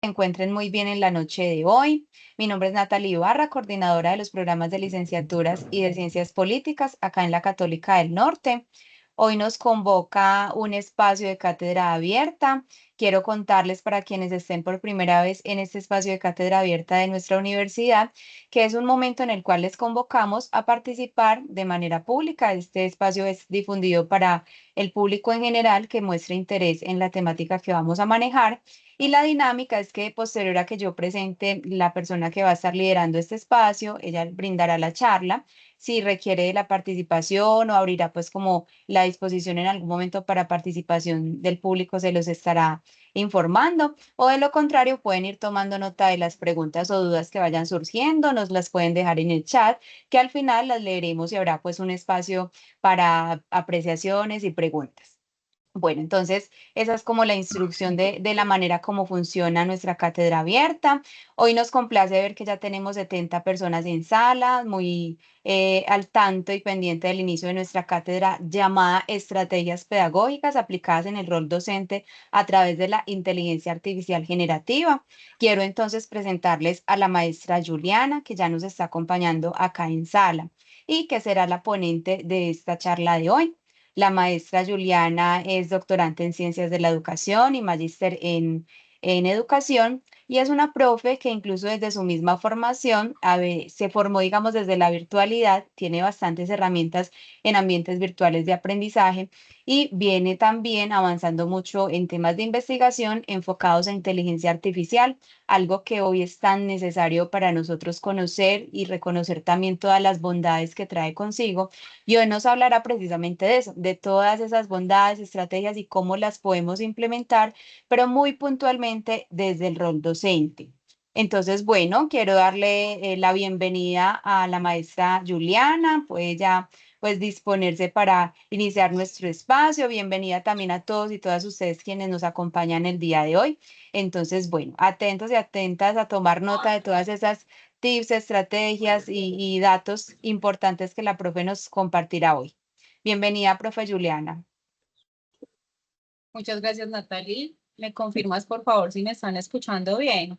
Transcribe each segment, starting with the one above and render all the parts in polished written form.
Se encuentren muy bien en la noche de hoy. Mi nombre es Natalie Ibarra, coordinadora de los programas de licenciaturas y de ciencias políticas acá en la Católica del Norte. Hoy nos convoca un espacio de cátedra abierta. Quiero contarles para quienes estén por primera vez en este espacio de cátedra abierta de nuestra universidad, que es un momento en el cual les convocamos a participar de manera pública. Este espacio es difundido para el público en general que muestre interés en la temática que vamos a manejar. Y la dinámica es que posterior a que yo presente la persona que va a estar liderando este espacio, ella brindará la charla. Si requiere de la participación o abrirá pues como la disposición en algún momento para participación del público, se los estará informando. O de lo contrario, pueden ir tomando nota de las preguntas o dudas que vayan surgiendo, nos las pueden dejar en el chat, que al final las leeremos y habrá pues un espacio para apreciaciones y preguntas. Bueno, entonces esa es como la instrucción de la manera como funciona nuestra cátedra abierta. Hoy nos complace ver que ya tenemos 70 personas en sala, muy al tanto y pendiente del inicio de nuestra cátedra llamada Estrategias Pedagógicas aplicadas en el rol docente a través de la inteligencia artificial generativa. Quiero entonces presentarles a la maestra Juliana, que ya nos está acompañando acá en sala y que será la ponente de esta charla de hoy. La maestra Juliana es doctorante en Ciencias de la Educación y magíster en Educación y es una profe que incluso desde su misma formación se formó, digamos, desde la virtualidad, tiene bastantes herramientas en ambientes virtuales de aprendizaje y viene también avanzando mucho en temas de investigación enfocados en inteligencia artificial, algo que hoy es tan necesario para nosotros conocer y reconocer también todas las bondades que trae consigo. Y hoy nos hablará precisamente de eso, de todas esas bondades, estrategias y cómo las podemos implementar, pero muy puntualmente desde el rol docente. Entonces, bueno, quiero darle la bienvenida a la maestra Juliana, puede ya pues disponerse para iniciar nuestro espacio. Bienvenida también a todos y todas ustedes quienes nos acompañan el día de hoy. Entonces, bueno, atentos y atentas a tomar nota de todas esas tips, estrategias y datos importantes que la profe nos compartirá hoy. Bienvenida, profe Juliana. Muchas gracias, Natalie. ¿Me confirmas, por favor, si me están escuchando bien?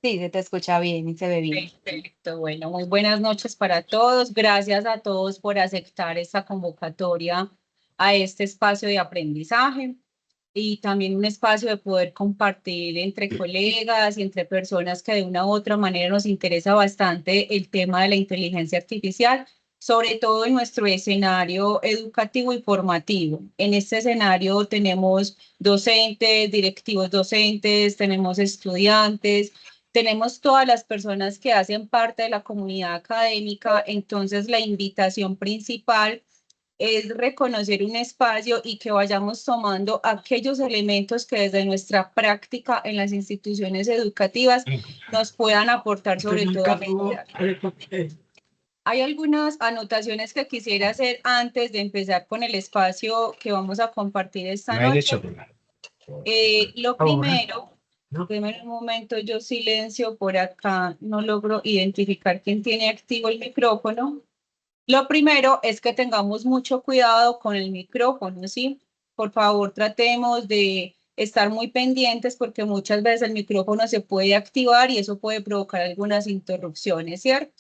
Sí, se te escucha bien y se ve bien. Perfecto. Bueno, muy buenas noches para todos. Gracias a todos por aceptar esta convocatoria a este espacio de aprendizaje y también un espacio de poder compartir entre colegas y entre personas que de una u otra manera nos interesa bastante el tema de la inteligencia artificial, sobre todo en nuestro escenario educativo y formativo. En este escenario tenemos docentes, directivos docentes, tenemos estudiantes, tenemos todas las personas que hacen parte de la comunidad académica. Entonces la invitación principal es reconocer un espacio y que vayamos tomando aquellos elementos que desde nuestra práctica en las instituciones educativas nos puedan aportar sobre todo a mejorar. Hay algunas anotaciones que quisiera hacer antes de empezar con el espacio que vamos a compartir esta noche. Lo primero, déjame un momento, yo silencio por acá, no logro identificar quién tiene activo el micrófono. Lo primero es que tengamos mucho cuidado con el micrófono, ¿sí? Por favor, tratemos de estar muy pendientes porque muchas veces el micrófono se puede activar y eso puede provocar algunas interrupciones, ¿cierto?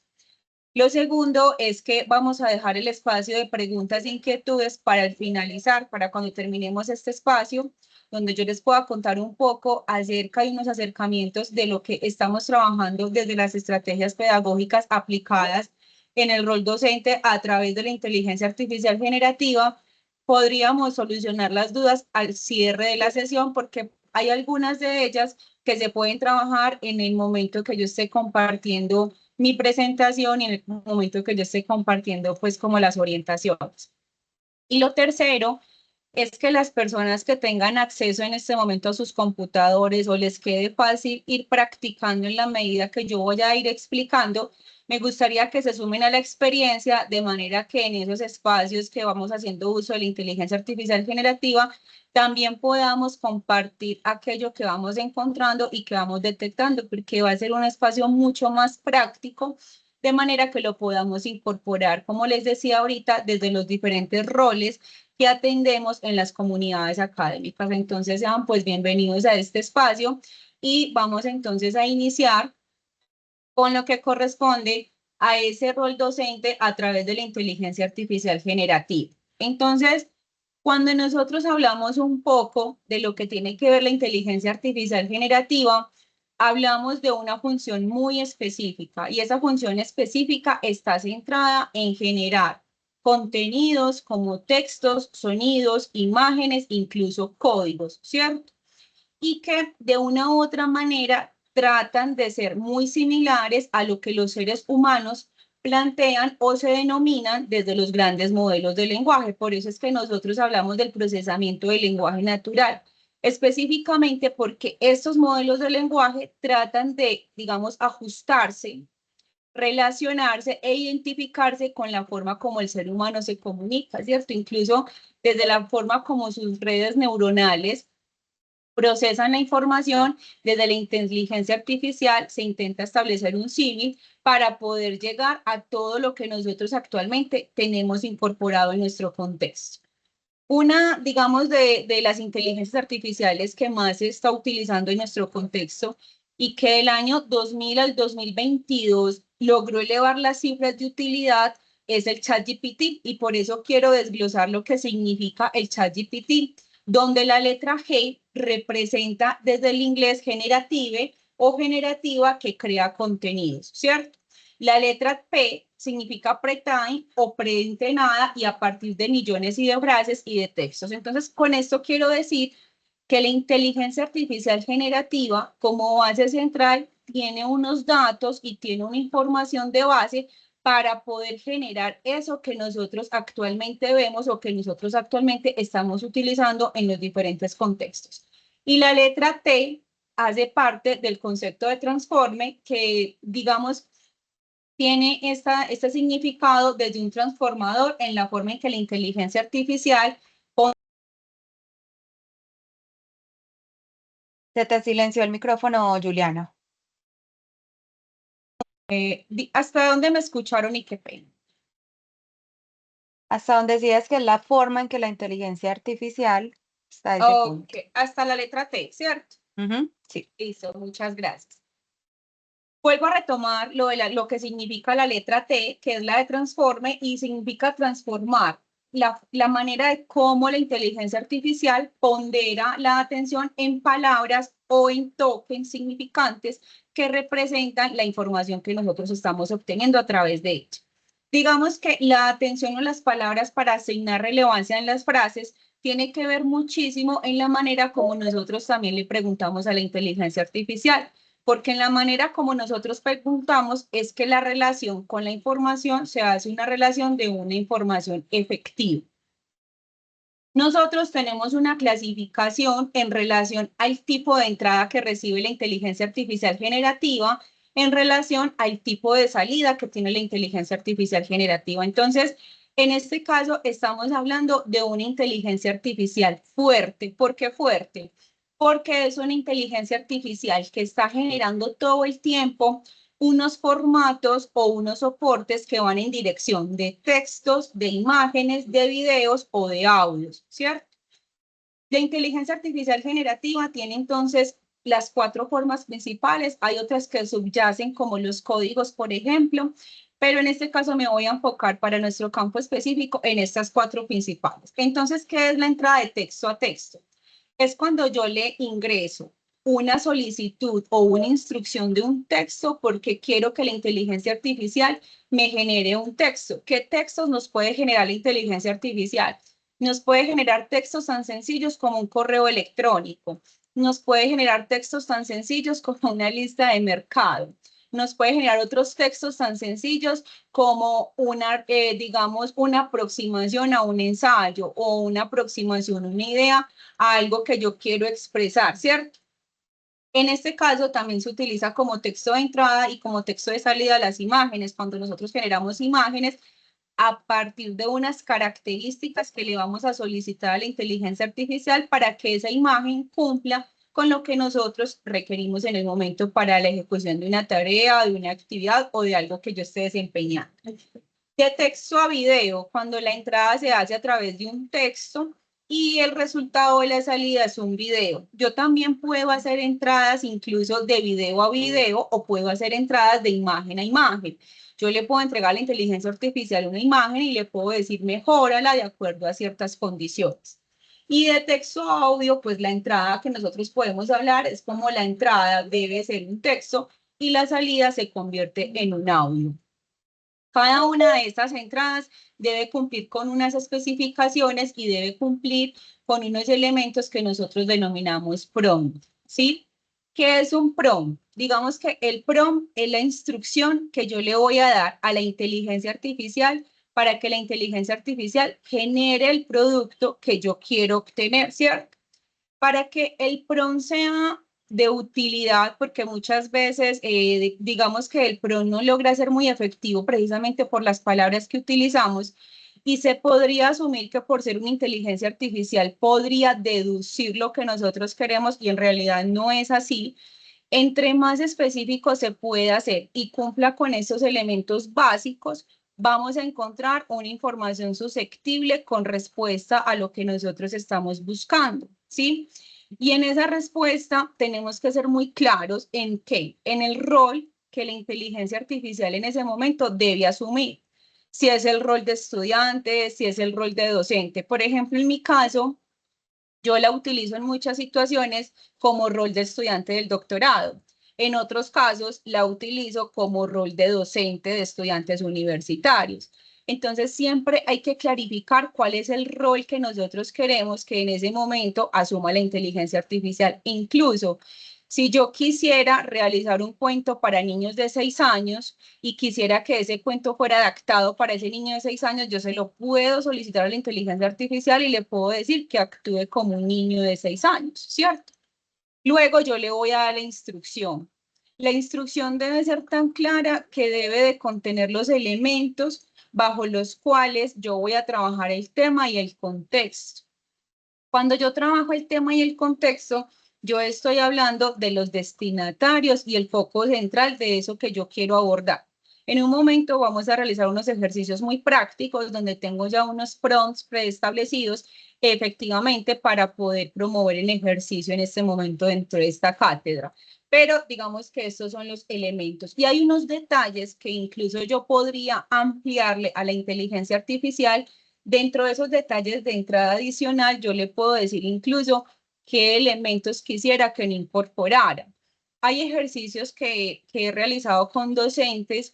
Lo segundo es que vamos a dejar el espacio de preguntas e inquietudes para el finalizar, para cuando terminemos este espacio, donde yo les pueda contar un poco acerca de unos acercamientos de lo que estamos trabajando desde las estrategias pedagógicas aplicadas en el rol docente a través de la inteligencia artificial generativa. Podríamos solucionar las dudas al cierre de la sesión porque hay algunas de ellas que se pueden trabajar en el momento que yo esté compartiendo mi presentación y en el momento que yo esté compartiendo pues como las orientaciones. Y lo tercero es que las personas que tengan acceso en este momento a sus computadores o les quede fácil ir practicando en la medida que yo voy a ir explicando, me gustaría que se sumen a la experiencia de manera que en esos espacios que vamos haciendo uso de la inteligencia artificial generativa, también podamos compartir aquello que vamos encontrando y que vamos detectando, porque va a ser un espacio mucho más práctico, de manera que lo podamos incorporar, como les decía ahorita, desde los diferentes roles que atendemos en las comunidades académicas. Entonces sean pues bienvenidos a este espacio. y vamos entonces a iniciar con lo que corresponde a ese rol docente a través de la inteligencia artificial generativa. Entonces, cuando nosotros hablamos un poco de lo que tiene que ver la inteligencia artificial generativa, hablamos de una función muy específica y esa función específica está centrada en generar contenidos como textos, sonidos, imágenes, incluso códigos, ¿cierto? Y que de una u otra manera tratan de ser muy similares a lo que los seres humanos plantean o se denominan desde los grandes modelos de lenguaje. Por eso es que nosotros hablamos del procesamiento del lenguaje natural, específicamente porque estos modelos de lenguaje tratan de, digamos, ajustarse, relacionarse e identificarse con la forma como el ser humano se comunica, ¿cierto? Incluso desde la forma como sus redes neuronales procesan la información. Desde la inteligencia artificial se intenta establecer un símil para poder llegar a todo lo que nosotros actualmente tenemos incorporado en nuestro contexto. Una, digamos, de las inteligencias artificiales que más se está utilizando en nuestro contexto y que del año 2000 al 2022 logró elevar las cifras de utilidad es el ChatGPT, y por eso quiero desglosar lo que significa el ChatGPT, donde la letra G representa desde el inglés generative o generativa, que crea contenidos, ¿cierto? La letra P significa pre-time o preentrenada, y a partir de millones y de frases y de textos. Entonces, con esto quiero decir que la inteligencia artificial generativa como base central tiene unos datos y tiene una información de base para poder generar eso que nosotros actualmente vemos o que nosotros actualmente estamos utilizando en los diferentes contextos. Y la letra T hace parte del concepto de transforme, que, digamos, tiene este significado desde un transformador en la forma en que la inteligencia artificial. Se te silenció el micrófono, Juliana. ¿Hasta dónde me escucharon y qué pena? Hasta donde decías que es la forma en que la inteligencia artificial está a ese Ok, punto. hasta la letra T, ¿cierto? Sí. Listo, muchas gracias. Vuelvo a retomar lo que significa la letra T, que es la de transforme, y significa transformar la manera de cómo la inteligencia artificial pondera la atención en palabras o en tokens significantes que representan la información que nosotros estamos obteniendo a través de ella. Digamos que la atención a las palabras para asignar relevancia en las frases tiene que ver muchísimo en la manera como nosotros también le preguntamos a la inteligencia artificial, porque en la manera como nosotros preguntamos es que la relación con la información se hace una relación de una información efectiva. Nosotros tenemos una clasificación en relación al tipo de entrada que recibe la inteligencia artificial generativa en relación al tipo de salida que tiene la inteligencia artificial generativa. Entonces, en este caso estamos hablando de una inteligencia artificial fuerte. ¿Por qué fuerte? Porque es una inteligencia artificial que está generando todo el tiempo unos formatos o unos soportes que van en dirección de textos, de imágenes, de videos o de audios, ¿cierto? La inteligencia artificial generativa tiene entonces las 4 formas principales. Hay otras que subyacen, como los códigos, por ejemplo, pero en este caso me voy a enfocar para nuestro campo específico en estas 4 principales. Entonces, ¿qué es la entrada de texto a texto? Es cuando yo le ingreso una solicitud o una instrucción de un texto porque quiero que la inteligencia artificial me genere un texto. ¿Qué textos nos puede generar la inteligencia artificial? Nos puede generar textos tan sencillos como un correo electrónico. Nos puede generar textos tan sencillos como una lista de mercado. Nos puede generar otros textos tan sencillos como digamos, una aproximación a un ensayo o una aproximación a una idea, a algo que yo quiero expresar, ¿cierto? En este caso también se utiliza como texto de entrada y como texto de salida las imágenes. Cuando nosotros generamos imágenes a partir de unas características que le vamos a solicitar a la inteligencia artificial para que esa imagen cumpla con lo que nosotros requerimos en el momento para la ejecución de una tarea, de una actividad o de algo que yo esté desempeñando. De texto a video, cuando la entrada se hace a través de un texto, y el resultado de la salida es un video. Yo también puedo hacer entradas incluso de video a video o puedo hacer entradas de imagen a imagen. Yo le puedo entregar a la inteligencia artificial una imagen y le puedo decir mejórala de acuerdo a ciertas condiciones. Y de texto a audio, pues la entrada que nosotros podemos hablar es como la entrada debe ser un texto y la salida se convierte en un audio. Cada una de estas entradas debe cumplir con unas especificaciones y debe cumplir con unos elementos que nosotros denominamos prompt, ¿sí? ¿Qué es un prompt? Digamos que el prompt es la instrucción que yo le voy a dar a la inteligencia artificial para que la inteligencia artificial genere el producto que yo quiero obtener, ¿cierto? Para que el PRON sea de utilidad, porque muchas veces digamos que el PRON no logra ser muy efectivo precisamente por las palabras que utilizamos y se podría asumir que por ser una inteligencia artificial podría deducir lo que nosotros queremos y en realidad no es así. Entre más específico se pueda hacer y cumpla con esos elementos básicos, vamos a encontrar una información susceptible con respuesta a lo que nosotros estamos buscando, ¿sí? Y en esa respuesta tenemos que ser muy claros en qué, en el rol que la inteligencia artificial en ese momento debe asumir. Si es el rol de estudiante, si es el rol de docente. Por ejemplo, en mi caso, yo la utilizo en muchas situaciones como rol de estudiante del doctorado. En otros casos, la utilizo como rol de docente de estudiantes universitarios. Entonces, siempre hay que clarificar cuál es el rol que nosotros queremos que en ese momento asuma la inteligencia artificial. Incluso, si yo quisiera realizar un cuento para niños de 6 años y quisiera que ese cuento fuera adaptado para ese niño de 6 años, yo se lo puedo solicitar a la inteligencia artificial y le puedo decir que actúe como un niño de 6 años, ¿cierto? Luego yo le voy a dar la instrucción. La instrucción debe ser tan clara que debe de contener los elementos bajo los cuales yo voy a trabajar el tema y el contexto. Cuando yo trabajo el tema y el contexto, yo estoy hablando de los destinatarios y el foco central de eso que yo quiero abordar. En un momento vamos a realizar unos ejercicios muy prácticos donde tengo ya unos prompts preestablecidos efectivamente para poder promover el ejercicio en este momento dentro de esta cátedra. Pero digamos que estos son los elementos. Y hay unos detalles que incluso yo podría ampliarle a la inteligencia artificial. Dentro de esos detalles de entrada adicional, yo le puedo decir incluso qué elementos quisiera que no incorporara. Hay ejercicios que he realizado con docentes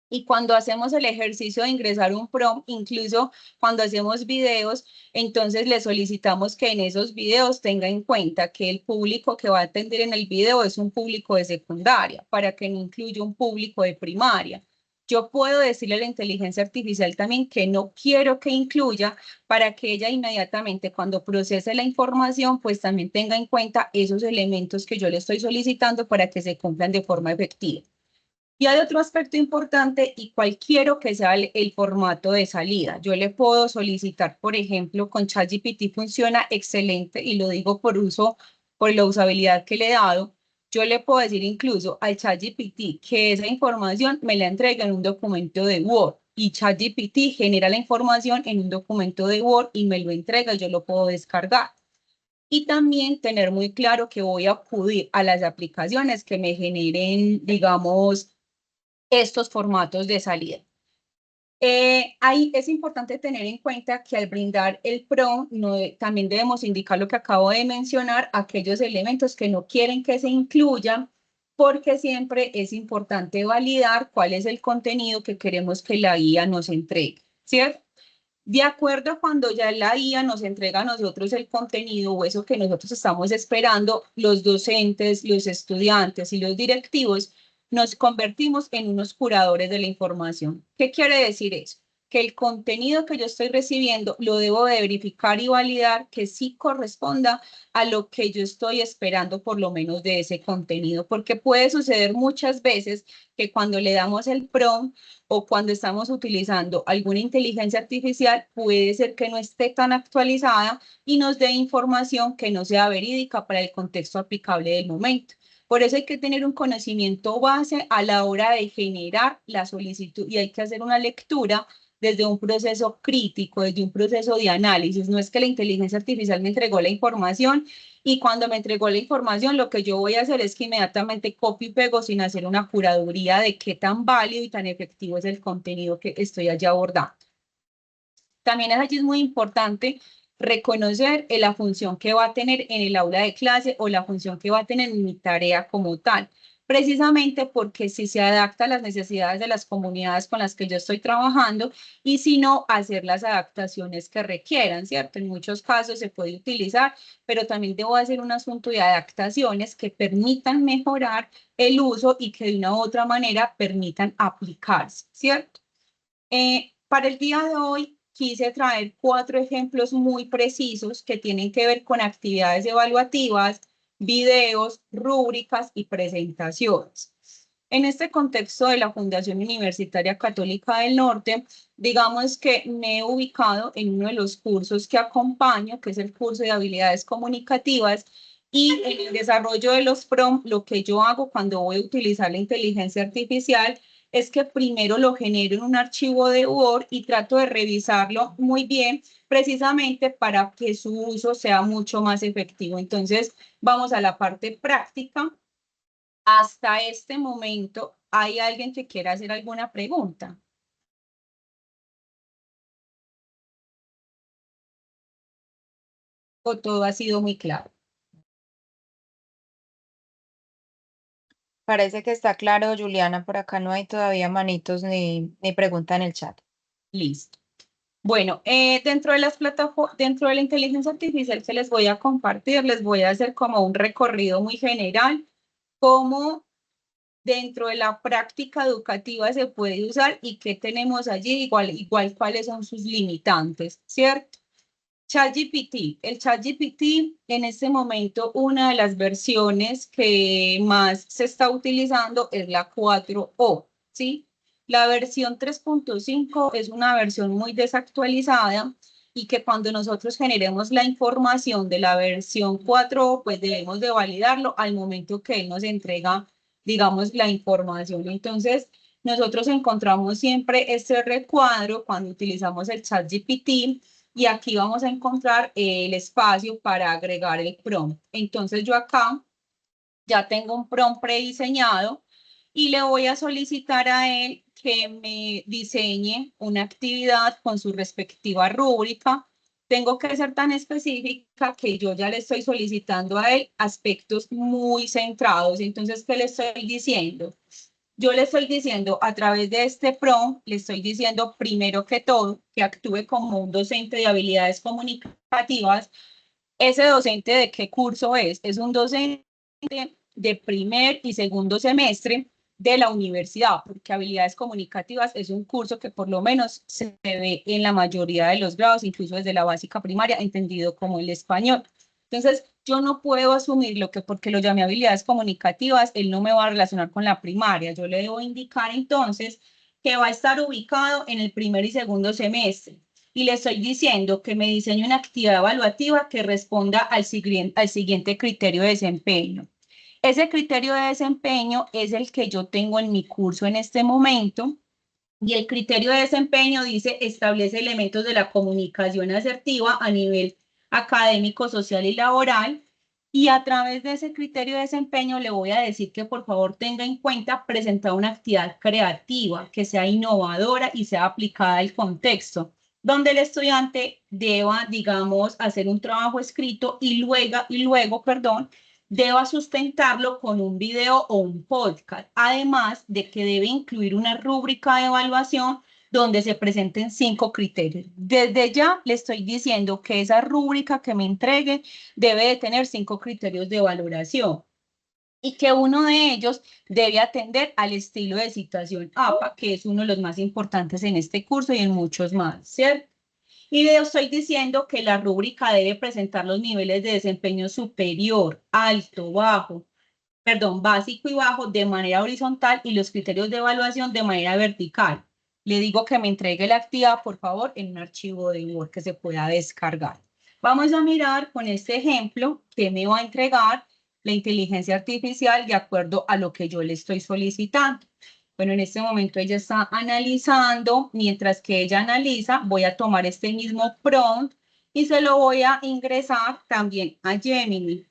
y cuando hacemos el ejercicio de ingresar un prompt, incluso cuando hacemos videos, entonces le solicitamos que en esos videos tenga en cuenta que el público que va a atender en el video es un público de secundaria, para que no incluya un público de primaria. Yo puedo decirle a la inteligencia artificial también que no quiero que incluya para que ella inmediatamente cuando procese la información, pues también tenga en cuenta esos elementos que yo le estoy solicitando para que se cumplan de forma efectiva. Y hay otro aspecto importante y cual quiero que sea el formato de salida. Yo le puedo solicitar, por ejemplo, con ChatGPT funciona excelente y lo digo por uso, por la usabilidad que le he dado. Yo le puedo decir incluso al ChatGPT que esa información me la entrega en un documento de Word y ChatGPT genera la información en un documento de Word y me lo entrega y yo lo puedo descargar. Y también tener muy claro que voy a acudir a las aplicaciones que me generen, digamos, estos formatos de salida. Ahí es importante tener en cuenta que al brindar el PRO, también debemos indicar lo que acabo de mencionar, aquellos elementos que no quieren que se incluyan, porque siempre es importante validar cuál es el contenido que queremos que la IA nos entregue, ¿cierto? De acuerdo a cuando ya la IA nos entrega a nosotros el contenido o eso que nosotros estamos esperando, los docentes, los estudiantes y los directivos nos convertimos en unos curadores de la información. ¿Qué quiere decir eso? Que el contenido que yo estoy recibiendo lo debo de verificar y validar que sí corresponda a lo que yo estoy esperando por lo menos de ese contenido, porque puede suceder muchas veces que cuando le damos el prompt o cuando estamos utilizando alguna inteligencia artificial, puede ser que no esté tan actualizada y nos dé información que no sea verídica para el contexto aplicable del momento. Por eso hay que tener un conocimiento base a la hora de generar la solicitud y hay que hacer una lectura desde un proceso crítico, desde un proceso de análisis. No es que la inteligencia artificial me entregó la información y cuando me entregó la información lo que yo voy a hacer es que inmediatamente copio y pego sin hacer una curaduría de qué tan válido y tan efectivo es el contenido que estoy allí abordando. También allí es muy importante reconocer la función que va a tener en el aula de clase o la función que va a tener en mi tarea como tal, precisamente porque si se adapta a las necesidades de las comunidades con las que yo estoy trabajando y si no, hacer las adaptaciones que requieran, ¿cierto? En muchos casos se puede utilizar, pero también debo hacer un asunto de adaptaciones que permitan mejorar el uso y que de una u otra manera permitan aplicarse, ¿cierto? Para el día de hoy quise traer 4 ejemplos muy precisos que tienen que ver con actividades evaluativas, videos, rúbricas y presentaciones. En este contexto de la Fundación Universitaria Católica del Norte, digamos que me he ubicado en uno de los cursos que acompaño, que es el curso de habilidades comunicativas, y en el desarrollo de los PROM, lo que yo hago cuando voy a utilizar la inteligencia artificial es que primero lo genero en un archivo de Word y trato de revisarlo muy bien, precisamente para que su uso sea mucho más efectivo. Entonces, vamos a la parte práctica. Hasta este momento, ¿hay alguien que quiera hacer alguna pregunta? ¿O todo ha sido muy claro? Parece que está claro, Juliana. Por acá no hay todavía manitos ni pregunta en el chat. Listo. Bueno, dentro de las plataformas, dentro de la inteligencia artificial que les voy a compartir, les voy a hacer como un recorrido muy general, cómo dentro de la práctica educativa se puede usar y qué tenemos allí, igual cuáles son sus limitantes, ¿cierto? ChatGPT. El ChatGPT en este momento una de las versiones que más se está utilizando es la 4O, ¿sí? La versión 3.5 es una versión muy desactualizada y que cuando nosotros generemos la información de la versión 4O, pues debemos de validarlo al momento que él nos entrega, digamos, la información. Entonces, nosotros encontramos siempre este recuadro cuando utilizamos el ChatGPT y aquí vamos a encontrar el espacio para agregar el prompt. Entonces yo acá ya tengo un prompt prediseñado y le voy a solicitar a él que me diseñe una actividad con su respectiva rúbrica. Tengo que ser tan específica que yo ya le estoy solicitando a él aspectos muy centrados. Entonces, ¿qué le estoy diciendo? Yo le estoy diciendo a través de este prompt, le estoy diciendo primero que todo que actúe como un docente de habilidades comunicativas. ¿Ese docente de qué curso es? Es un docente de primer y segundo semestre de la universidad, porque habilidades comunicativas es un curso que por lo menos se ve en la mayoría de los grados, incluso desde la básica primaria, entendido como el español. Entonces, yo no puedo asumir lo que porque lo llamé habilidades comunicativas, él no me va a relacionar con la primaria. Yo le debo indicar entonces que va a estar ubicado en el primer y segundo semestre. Y le estoy diciendo que me diseñe una actividad evaluativa que responda al siguiente criterio de desempeño. Ese criterio de desempeño es el que yo tengo en mi curso en este momento. Y el criterio de desempeño dice, establece elementos de la comunicación asertiva a nivel académico, social y laboral. Y a través de ese criterio de desempeño le voy a decir que por favor tenga en cuenta presentar una actividad creativa, que sea innovadora y sea aplicada al contexto, donde el estudiante deba, digamos, hacer un trabajo escrito y luego, deba sustentarlo con un video o un podcast, además de que debe incluir una rúbrica de evaluación donde se presenten 5 criterios. Desde ya le estoy diciendo que esa rúbrica que me entregue debe de tener 5 criterios de valoración y que uno de ellos debe atender al estilo de citación APA, que es uno de los más importantes en este curso y en muchos más, ¿cierto? Y le estoy diciendo que la rúbrica debe presentar los niveles de desempeño superior, alto, bajo, perdón, básico y bajo de manera horizontal y los criterios de evaluación de manera vertical. Le digo que me entregue la actividad, por favor, en un archivo de Word que se pueda descargar. Vamos a mirar con este ejemplo que me va a entregar la inteligencia artificial de acuerdo a lo que yo le estoy solicitando. Bueno, en este momento ella está analizando. Mientras que ella analiza, voy a tomar este mismo prompt y se lo voy a ingresar también a Gemini.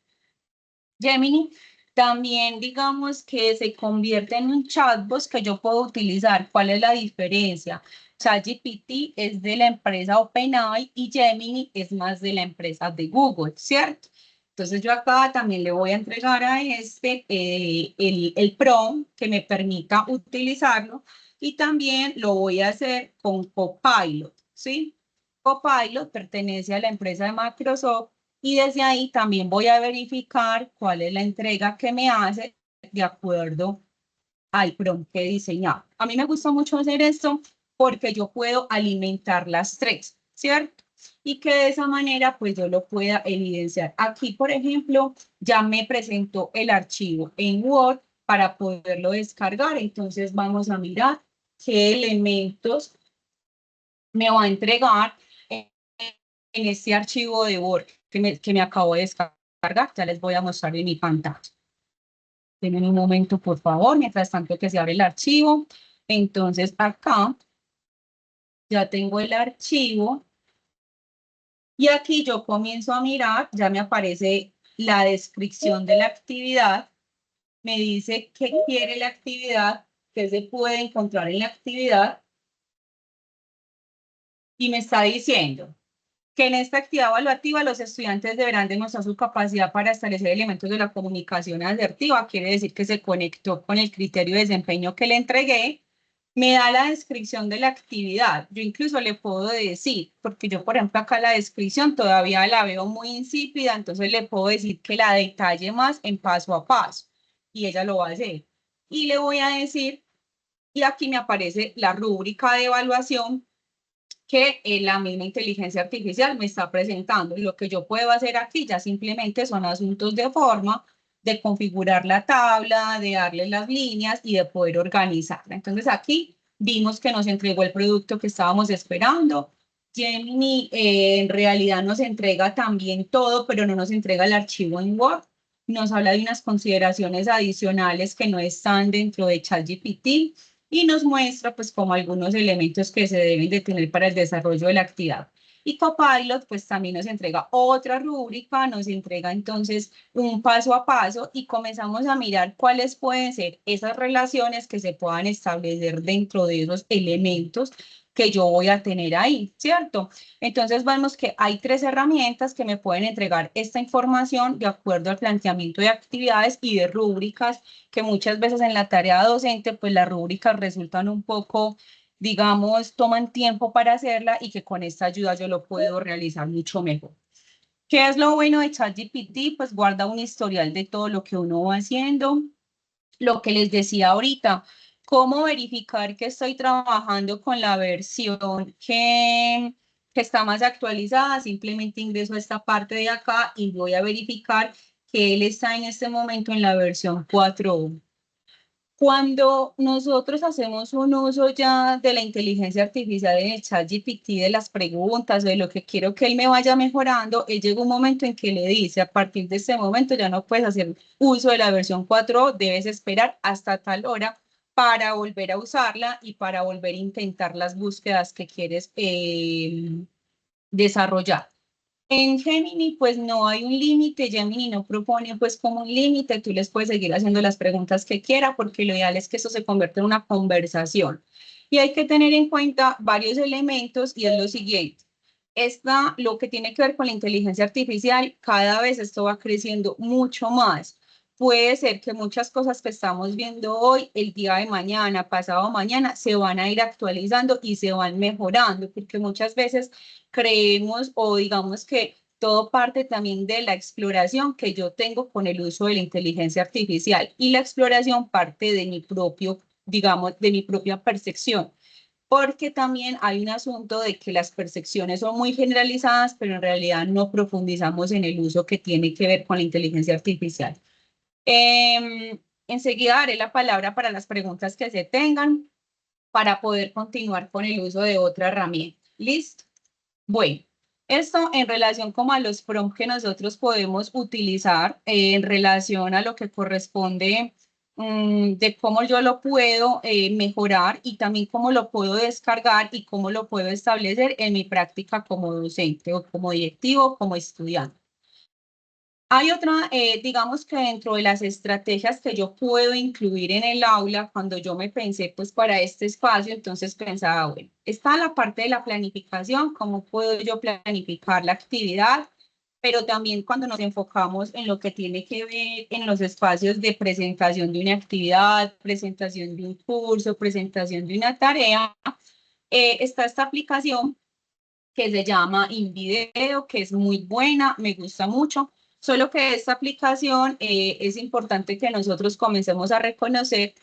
Gemini también, digamos que se convierte en un chatbot que yo puedo utilizar. ¿Cuál es la diferencia? ChatGPT es de la empresa OpenAI y Gemini es más de la empresa de Google, ¿cierto? Entonces yo acá también le voy a entregar a este el prompt que me permita utilizarlo y también lo voy a hacer con Copilot, ¿sí? Copilot pertenece a la empresa de Microsoft y desde ahí también voy a verificar cuál es la entrega que me hace de acuerdo al prompt que he diseñado. A mí me gusta mucho hacer esto porque yo puedo alimentar las tres, ¿cierto? Y que de esa manera pues yo lo pueda evidenciar. Aquí, por ejemplo, ya me presentó el archivo en Word para poderlo descargar. Entonces vamos a mirar qué elementos me va a entregar en este archivo de Word que me acabo de descargar. Ya les voy a mostrar en mi pantalla. Denme un momento, por favor, mientras tanto que se abre el archivo. Entonces, acá ya tengo el archivo y aquí yo comienzo a mirar, ya me aparece la descripción de la actividad, me dice qué quiere la actividad, qué se puede encontrar en la actividad y me está diciendo que en esta actividad evaluativa los estudiantes deberán demostrar su capacidad para establecer elementos de la comunicación asertiva, quiere decir que se conectó con el criterio de desempeño que le entregué, me da la descripción de la actividad. Yo incluso le puedo decir, porque yo por ejemplo acá la descripción todavía la veo muy insípida, entonces le puedo decir que la detalle más en paso a paso y ella lo va a hacer. Y le voy a decir, y aquí me aparece la rúbrica de evaluación que la misma inteligencia artificial me está presentando. Y lo que yo puedo hacer aquí ya simplemente son asuntos de forma, de configurar la tabla, de darle las líneas y de poder organizarla. Entonces aquí vimos que nos entregó el producto que estábamos esperando. Gemini en realidad nos entrega también todo, pero no nos entrega el archivo en Word. Nos habla de unas consideraciones adicionales que no están dentro de ChatGPT y nos muestra pues como algunos elementos que se deben de tener para el desarrollo de la actividad. Y Copilot pues también nos entrega otra rúbrica, nos entrega entonces un paso a paso y comenzamos a mirar cuáles pueden ser esas relaciones que se puedan establecer dentro de esos elementos que yo voy a tener ahí, ¿cierto? Entonces vemos que hay tres herramientas que me pueden entregar esta información de acuerdo al planteamiento de actividades y de rúbricas que muchas veces en la tarea docente, pues las rúbricas resultan un poco, digamos, toman tiempo para hacerla y que con esta ayuda yo lo puedo realizar mucho mejor. ¿Qué es lo bueno de ChatGPT? Pues guarda un historial de todo lo que uno va haciendo. Lo que les decía ahorita, cómo verificar que estoy trabajando con la versión que está más actualizada. Simplemente ingreso a esta parte de acá y voy a verificar que él está en este momento en la versión 4.1. Cuando nosotros hacemos un uso ya de la inteligencia artificial en el chat GPT, de las preguntas, de lo que quiero que él me vaya mejorando, él llega un momento en que le dice, a partir de este momento ya no puedes hacer uso de la versión 4, debes esperar hasta tal hora para volver a usarla y para volver a intentar las búsquedas que quieres desarrollar. En Gemini, pues no hay un límite, Gemini no propone pues como un límite, tú les puedes seguir haciendo las preguntas que quiera porque lo ideal es que eso se convierta en una conversación. Y hay que tener en cuenta varios elementos y es lo siguiente. Lo que tiene que ver con la inteligencia artificial, cada vez esto va creciendo mucho más. Puede ser que muchas cosas que estamos viendo hoy, el día de mañana, pasado mañana, se van a ir actualizando y se van mejorando, porque muchas veces creemos o digamos que todo parte también de la exploración que yo tengo con el uso de la inteligencia artificial y la exploración parte de mi propio, digamos, de mi propia percepción porque también hay un asunto de que las percepciones son muy generalizadas, pero en realidad no profundizamos en el uso que tiene que ver con la inteligencia artificial. Enseguida daré la palabra para las preguntas que se tengan para poder continuar con el uso de otra herramienta. ¿Listo? Bueno, esto en relación como a los prompts que nosotros podemos utilizar en relación a lo que corresponde de cómo yo lo puedo mejorar y también cómo lo puedo descargar y cómo lo puedo establecer en mi práctica como docente o como directivo, como estudiante. Hay otra, digamos que dentro de las estrategias que yo puedo incluir en el aula, cuando yo me pensé pues para este espacio, entonces pensaba, bueno, está la parte de la planificación, cómo puedo yo planificar la actividad, pero también cuando nos enfocamos en lo que tiene que ver en los espacios de presentación de una actividad, presentación de un curso, presentación de una tarea, está esta aplicación que se llama InVideo, que es muy buena, me gusta mucho. Solo que esta aplicación es importante que nosotros comencemos a reconocer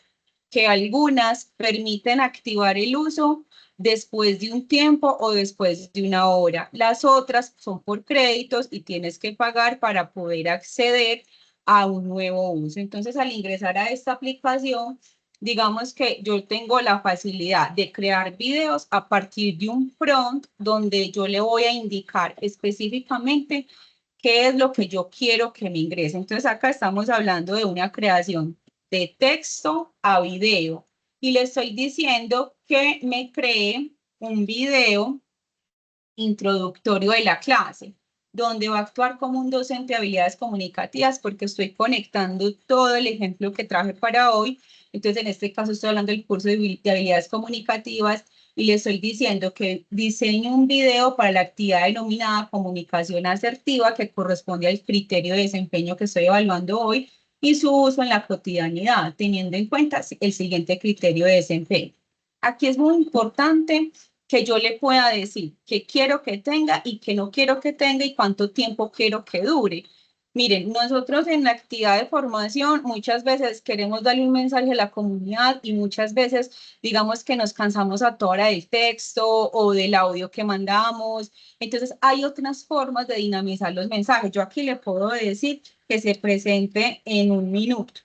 que algunas permiten activar el uso después de un tiempo o después de una hora. Las otras son por créditos y tienes que pagar para poder acceder a un nuevo uso. Entonces, al ingresar a esta aplicación, digamos que yo tengo la facilidad de crear videos a partir de un prompt donde yo le voy a indicar específicamente qué es lo que yo quiero que me ingrese. Entonces, acá estamos hablando de una creación de texto a video y le estoy diciendo que me cree un video introductorio de la clase, donde va a actuar como un docente de habilidades comunicativas porque estoy conectando todo el ejemplo que traje para hoy. Entonces, en este caso estoy hablando del curso de habilidades comunicativas y le estoy diciendo que diseñe un video para la actividad denominada comunicación asertiva que corresponde al criterio de desempeño que estoy evaluando hoy y su uso en la cotidianidad, teniendo en cuenta el siguiente criterio de desempeño. Aquí es muy importante que yo le pueda decir qué quiero que tenga y qué no quiero que tenga y cuánto tiempo quiero que dure. Miren, nosotros en la actividad de formación muchas veces queremos darle un mensaje a la comunidad y muchas veces digamos que nos cansamos a toda hora del texto o del audio que mandamos. Entonces hay otras formas de dinamizar los mensajes. Yo aquí le puedo decir que se presente en un minuto.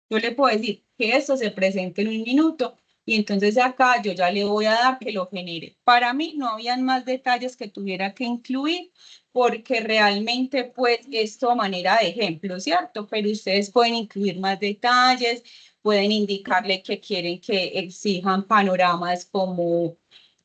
Yo le puedo decir que esto se presente en un minuto y entonces acá yo ya le voy a dar que lo genere. Para mí no habían más detalles que tuviera que incluir porque realmente pues esto a manera de ejemplo, ¿cierto? Pero ustedes pueden incluir más detalles, pueden indicarle que quieren que exijan panoramas como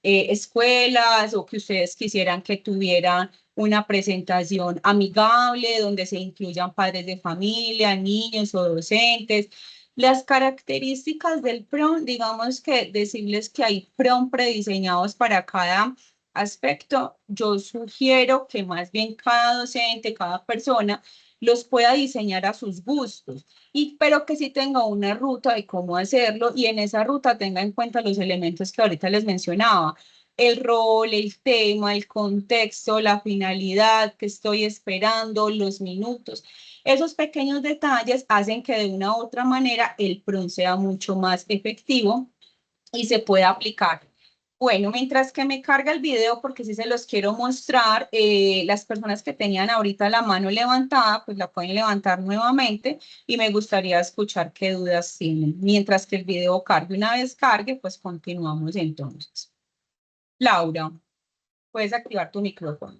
escuelas o que ustedes quisieran que tuvieran una presentación amigable donde se incluyan padres de familia, niños o docentes. Las características del PROM, digamos que decirles que hay PROM prediseñados para cada aspecto, yo sugiero que más bien cada docente, cada persona los pueda diseñar a sus gustos, pero que sí tenga una ruta de cómo hacerlo y en esa ruta tenga en cuenta los elementos que ahorita les mencionaba, el rol, el tema, el contexto, la finalidad que estoy esperando, los minutos. Esos pequeños detalles hacen que de una u otra manera el PRON sea mucho más efectivo y se pueda aplicar. Bueno, mientras que me carga el video, porque si se los quiero mostrar, las personas que tenían ahorita la mano levantada, pues la pueden levantar nuevamente y me gustaría escuchar qué dudas tienen. Mientras que el video cargue, una vez cargue, pues continuamos entonces. Laura, puedes activar tu micrófono.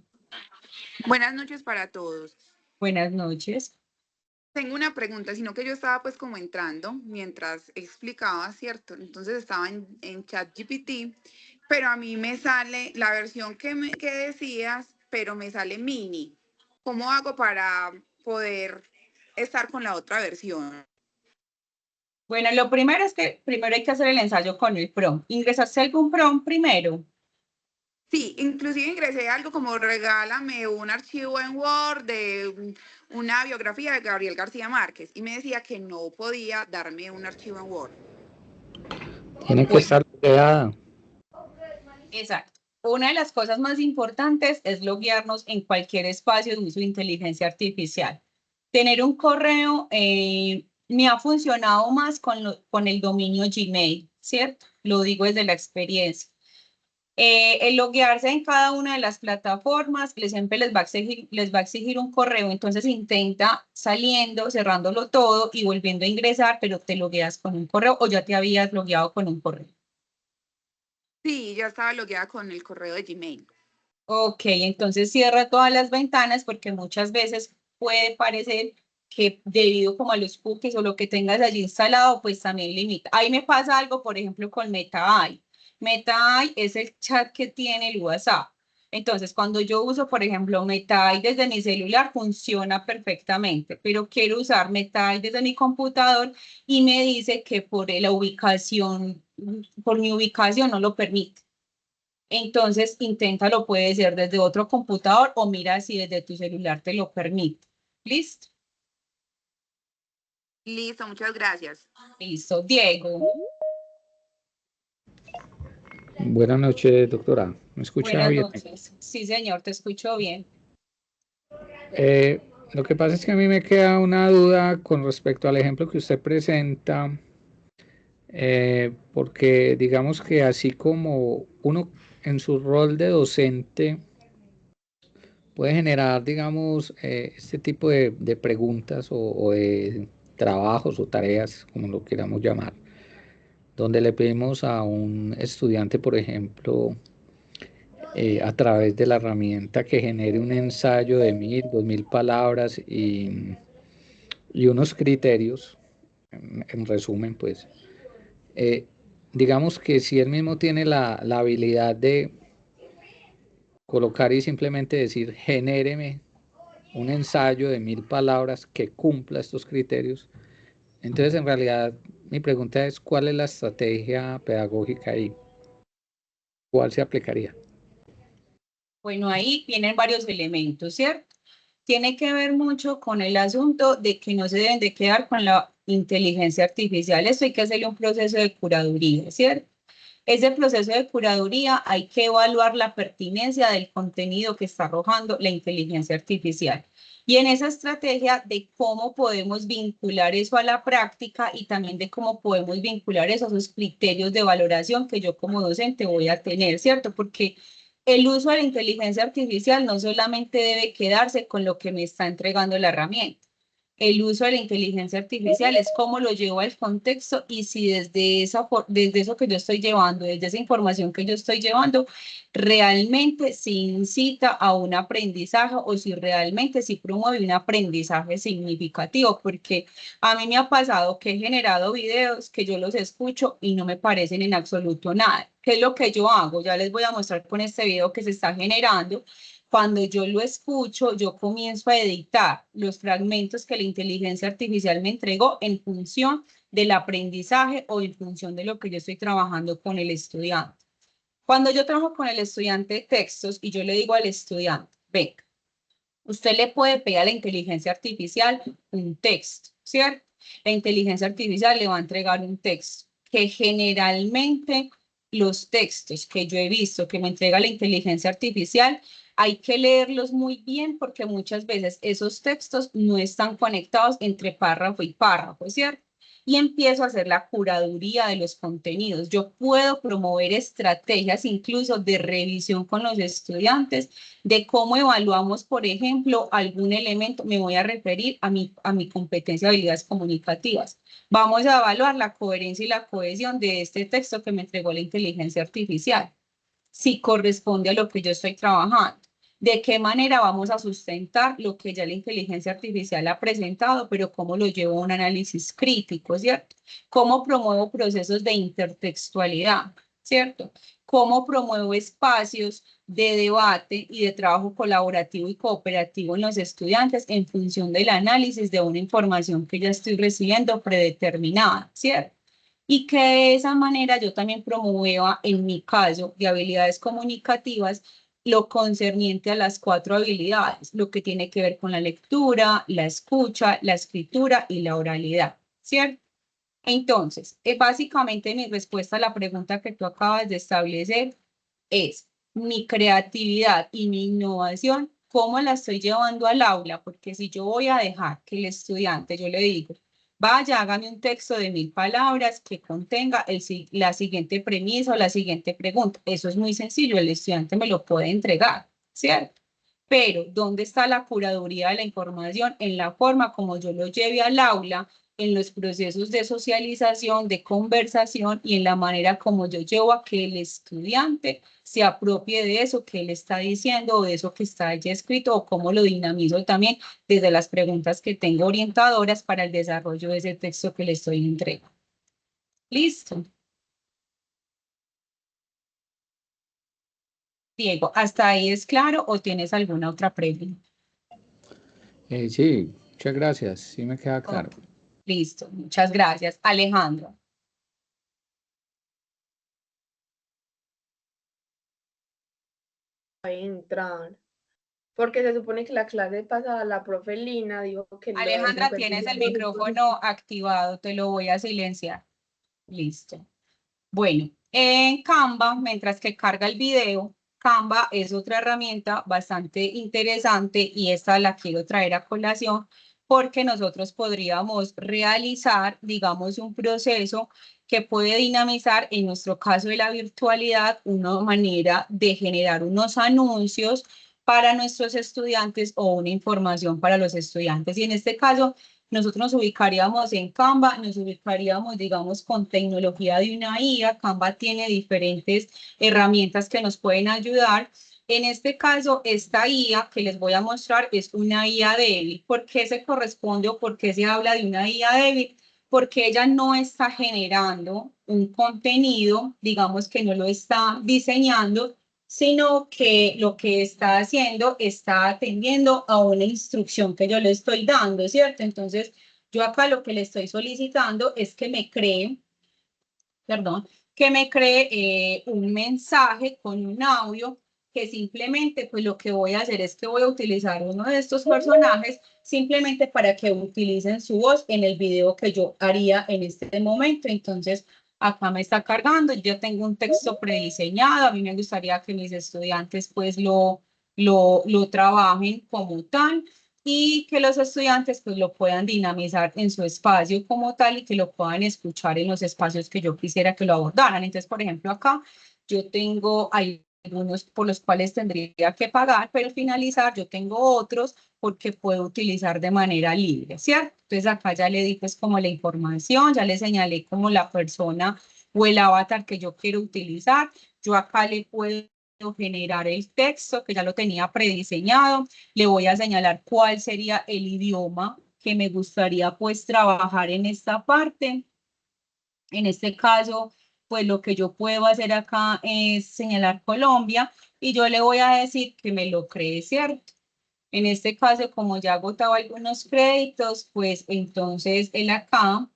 Buenas noches para todos. Buenas noches. Tengo una pregunta, sino que yo estaba pues como entrando mientras explicaba, ¿cierto? Entonces estaba en ChatGPT, pero a mí me sale la versión que decías, pero me sale mini. ¿Cómo hago para poder estar con la otra versión? Bueno, lo primero es que primero hay que hacer el ensayo con el prompt. ¿Ingresaste algún prompt primero? Sí, inclusive ingresé algo como regálame un archivo en Word de una biografía de Gabriel García Márquez y me decía que no podía darme un archivo en Word. Tiene que Bueno, estar logueada. exacto. Una de las cosas más importantes es loguearnos en cualquier espacio de uso de inteligencia artificial. Tener un correo me ha funcionado más con el dominio Gmail, ¿cierto? Lo digo desde la experiencia. El loguearse en cada una de las plataformas siempre les va a exigir un correo, entonces intenta saliendo, cerrándolo todo y volviendo a ingresar, pero te logueas con un correo o ya te habías logueado con un correo. Sí, ya estaba logueada con el correo de Gmail. Ok, entonces cierra todas las ventanas porque muchas veces puede parecer que debido como a los cookies o lo que tengas allí instalado, pues también limita. Ahí me pasa algo, por ejemplo, con MetaAI. MetaAI es el chat que tiene el WhatsApp. Entonces, cuando yo uso, por ejemplo, MetaAI desde mi celular, funciona perfectamente, pero quiero usar MetaAI desde mi computador y me dice que por la ubicación, por mi ubicación no lo permite. Entonces, inténtalo, puede ser desde otro computador o mira si desde tu celular te lo permite. ¿Listo? Listo, muchas gracias. Listo. Diego. Buenas noches, doctora. ¿Me escucha Buenas bien? noches. Sí, señor, te escucho bien. Lo que pasa es que a mí me queda una duda con respecto al ejemplo que usted presenta, porque digamos que así como uno en su rol de docente puede generar, digamos, este tipo de preguntas o de trabajos o tareas, como lo queramos llamar, donde le pedimos a un estudiante, por ejemplo, a través de la herramienta que genere un ensayo de 1000, 2000 palabras y unos criterios, en resumen, pues, digamos que si él mismo tiene la habilidad de colocar y simplemente decir, genéreme un ensayo de 1000 palabras que cumpla estos criterios, entonces en realidad mi pregunta es, ¿cuál es la estrategia pedagógica ahí? ¿Cuál se aplicaría? Bueno, ahí vienen varios elementos, ¿cierto? Tiene que ver mucho con el asunto de que no se deben de quedar con la inteligencia artificial. Esto hay que hacerle un proceso de curaduría, ¿cierto? Ese proceso de curaduría hay que evaluar la pertinencia del contenido que está arrojando la inteligencia artificial. Y en esa estrategia de cómo podemos vincular eso a la práctica y también de cómo podemos vincular eso a esos criterios de valoración que yo como docente voy a tener, ¿cierto? Porque el uso de la inteligencia artificial no solamente debe quedarse con lo que me está entregando la herramienta. El uso de la inteligencia artificial es cómo lo llevo al contexto y si desde eso que yo estoy llevando, desde esa información que yo estoy llevando, realmente se incita a un aprendizaje o si realmente sí promueve un aprendizaje significativo, porque a mí me ha pasado que he generado videos que yo los escucho y no me parecen en absoluto nada. ¿Qué es lo que yo hago? Ya les voy a mostrar con este video que se está generando. Cuando yo lo escucho, yo comienzo a editar los fragmentos que la inteligencia artificial me entregó en función del aprendizaje o en función de lo que yo estoy trabajando con el estudiante. Cuando yo trabajo con el estudiante de textos y yo le digo al estudiante, venga, usted le puede pedir a la inteligencia artificial un texto, ¿cierto? La inteligencia artificial le va a entregar un texto que generalmente los textos que yo he visto que me entrega la inteligencia artificial hay que leerlos muy bien porque muchas veces esos textos no están conectados entre párrafo y párrafo, ¿cierto? Y empiezo a hacer la curaduría de los contenidos. Yo puedo promover estrategias incluso de revisión con los estudiantes de cómo evaluamos, por ejemplo, algún elemento. Me voy a referir a mi competencia de habilidades comunicativas. Vamos a evaluar la coherencia y la cohesión de este texto que me entregó la inteligencia artificial, si corresponde a lo que yo estoy trabajando. ¿De qué manera vamos a sustentar lo que ya la inteligencia artificial ha presentado, pero cómo lo llevo a un análisis crítico, ¿cierto? ¿Cómo promuevo procesos de intertextualidad, ¿cierto? ¿Cómo promuevo espacios de debate y de trabajo colaborativo y cooperativo en los estudiantes en función del análisis de una información que ya estoy recibiendo predeterminada, ¿cierto? Y que de esa manera yo también promueva, en mi caso, de habilidades comunicativas, lo concerniente a las 4 habilidades, lo que tiene que ver con la lectura, la escucha, la escritura y la oralidad, ¿cierto? Entonces, básicamente mi respuesta a la pregunta que tú acabas de establecer es mi creatividad y mi innovación, ¿cómo la estoy llevando al aula? Porque si yo voy a dejar que el estudiante, yo le digo, vaya, hágame un texto de 1000 palabras que contenga la siguiente premisa o la siguiente pregunta. Eso es muy sencillo, el estudiante me lo puede entregar, ¿cierto? Pero, ¿dónde está la curaduría de la información? En la forma como yo lo lleve al aula, en los procesos de socialización, de conversación y en la manera como yo llevo a que el estudiante se apropie de eso que él está diciendo o de eso que está ya escrito o cómo lo dinamizo también desde las preguntas que tengo orientadoras para el desarrollo de ese texto que le estoy entregando. Listo. Diego, ¿hasta ahí es claro o tienes alguna otra pregunta? Sí, muchas gracias. Sí me queda claro. Ok, listo, muchas gracias. Alejandro. Entrar. Porque se supone que la clase pasada la profe Lina dijo que lo del Alejandra, tienes el 51%. micrófono activado, te lo voy a silenciar. Listo. Bueno, en Canva, mientras que carga el video, Canva es otra herramienta bastante interesante y esta la quiero traer a colación porque nosotros podríamos realizar, digamos, un proceso que puede dinamizar, en nuestro caso de la virtualidad, una manera de generar unos anuncios para nuestros estudiantes o una información para los estudiantes. Y en este caso, nosotros nos ubicaríamos en Canva, nos ubicaríamos, digamos, con tecnología de una IA. Canva tiene diferentes herramientas que nos pueden ayudar. En este caso, esta IA que les voy a mostrar es una IA débil. ¿Por qué se corresponde o por qué se habla de una IA débil? Porque ella no está generando un contenido, digamos que no lo está diseñando, sino que lo que está haciendo está atendiendo a una instrucción que yo le estoy dando, ¿cierto? Entonces, yo acá lo que le estoy solicitando es que me cree, perdón, que me cree un mensaje con un audio que simplemente, pues lo que voy a hacer es que voy a utilizar uno de estos personajes simplemente para que utilicen su voz en el video que yo haría en este momento. Entonces, acá me está cargando, yo tengo un texto prediseñado, a mí me gustaría que mis estudiantes pues lo trabajen como tal y que los estudiantes pues lo puedan dinamizar en su espacio como tal y que lo puedan escuchar en los espacios que yo quisiera que lo abordaran. Entonces, por ejemplo, acá yo tengo algunos por los cuales tendría que pagar, pero al finalizar yo tengo otros porque puedo utilizar de manera libre, ¿cierto? Entonces acá ya le di pues como la información, ya le señalé como la persona o el avatar que yo quiero utilizar. Yo acá le puedo generar el texto que ya lo tenía prediseñado, le voy a señalar cuál sería el idioma que me gustaría pues trabajar en esta parte. En este caso, pues lo que yo puedo hacer acá es señalar Colombia y yo le voy a decir que me lo cree, ¿cierto? En este caso, como ya ha agotado algunos créditos, pues entonces él acá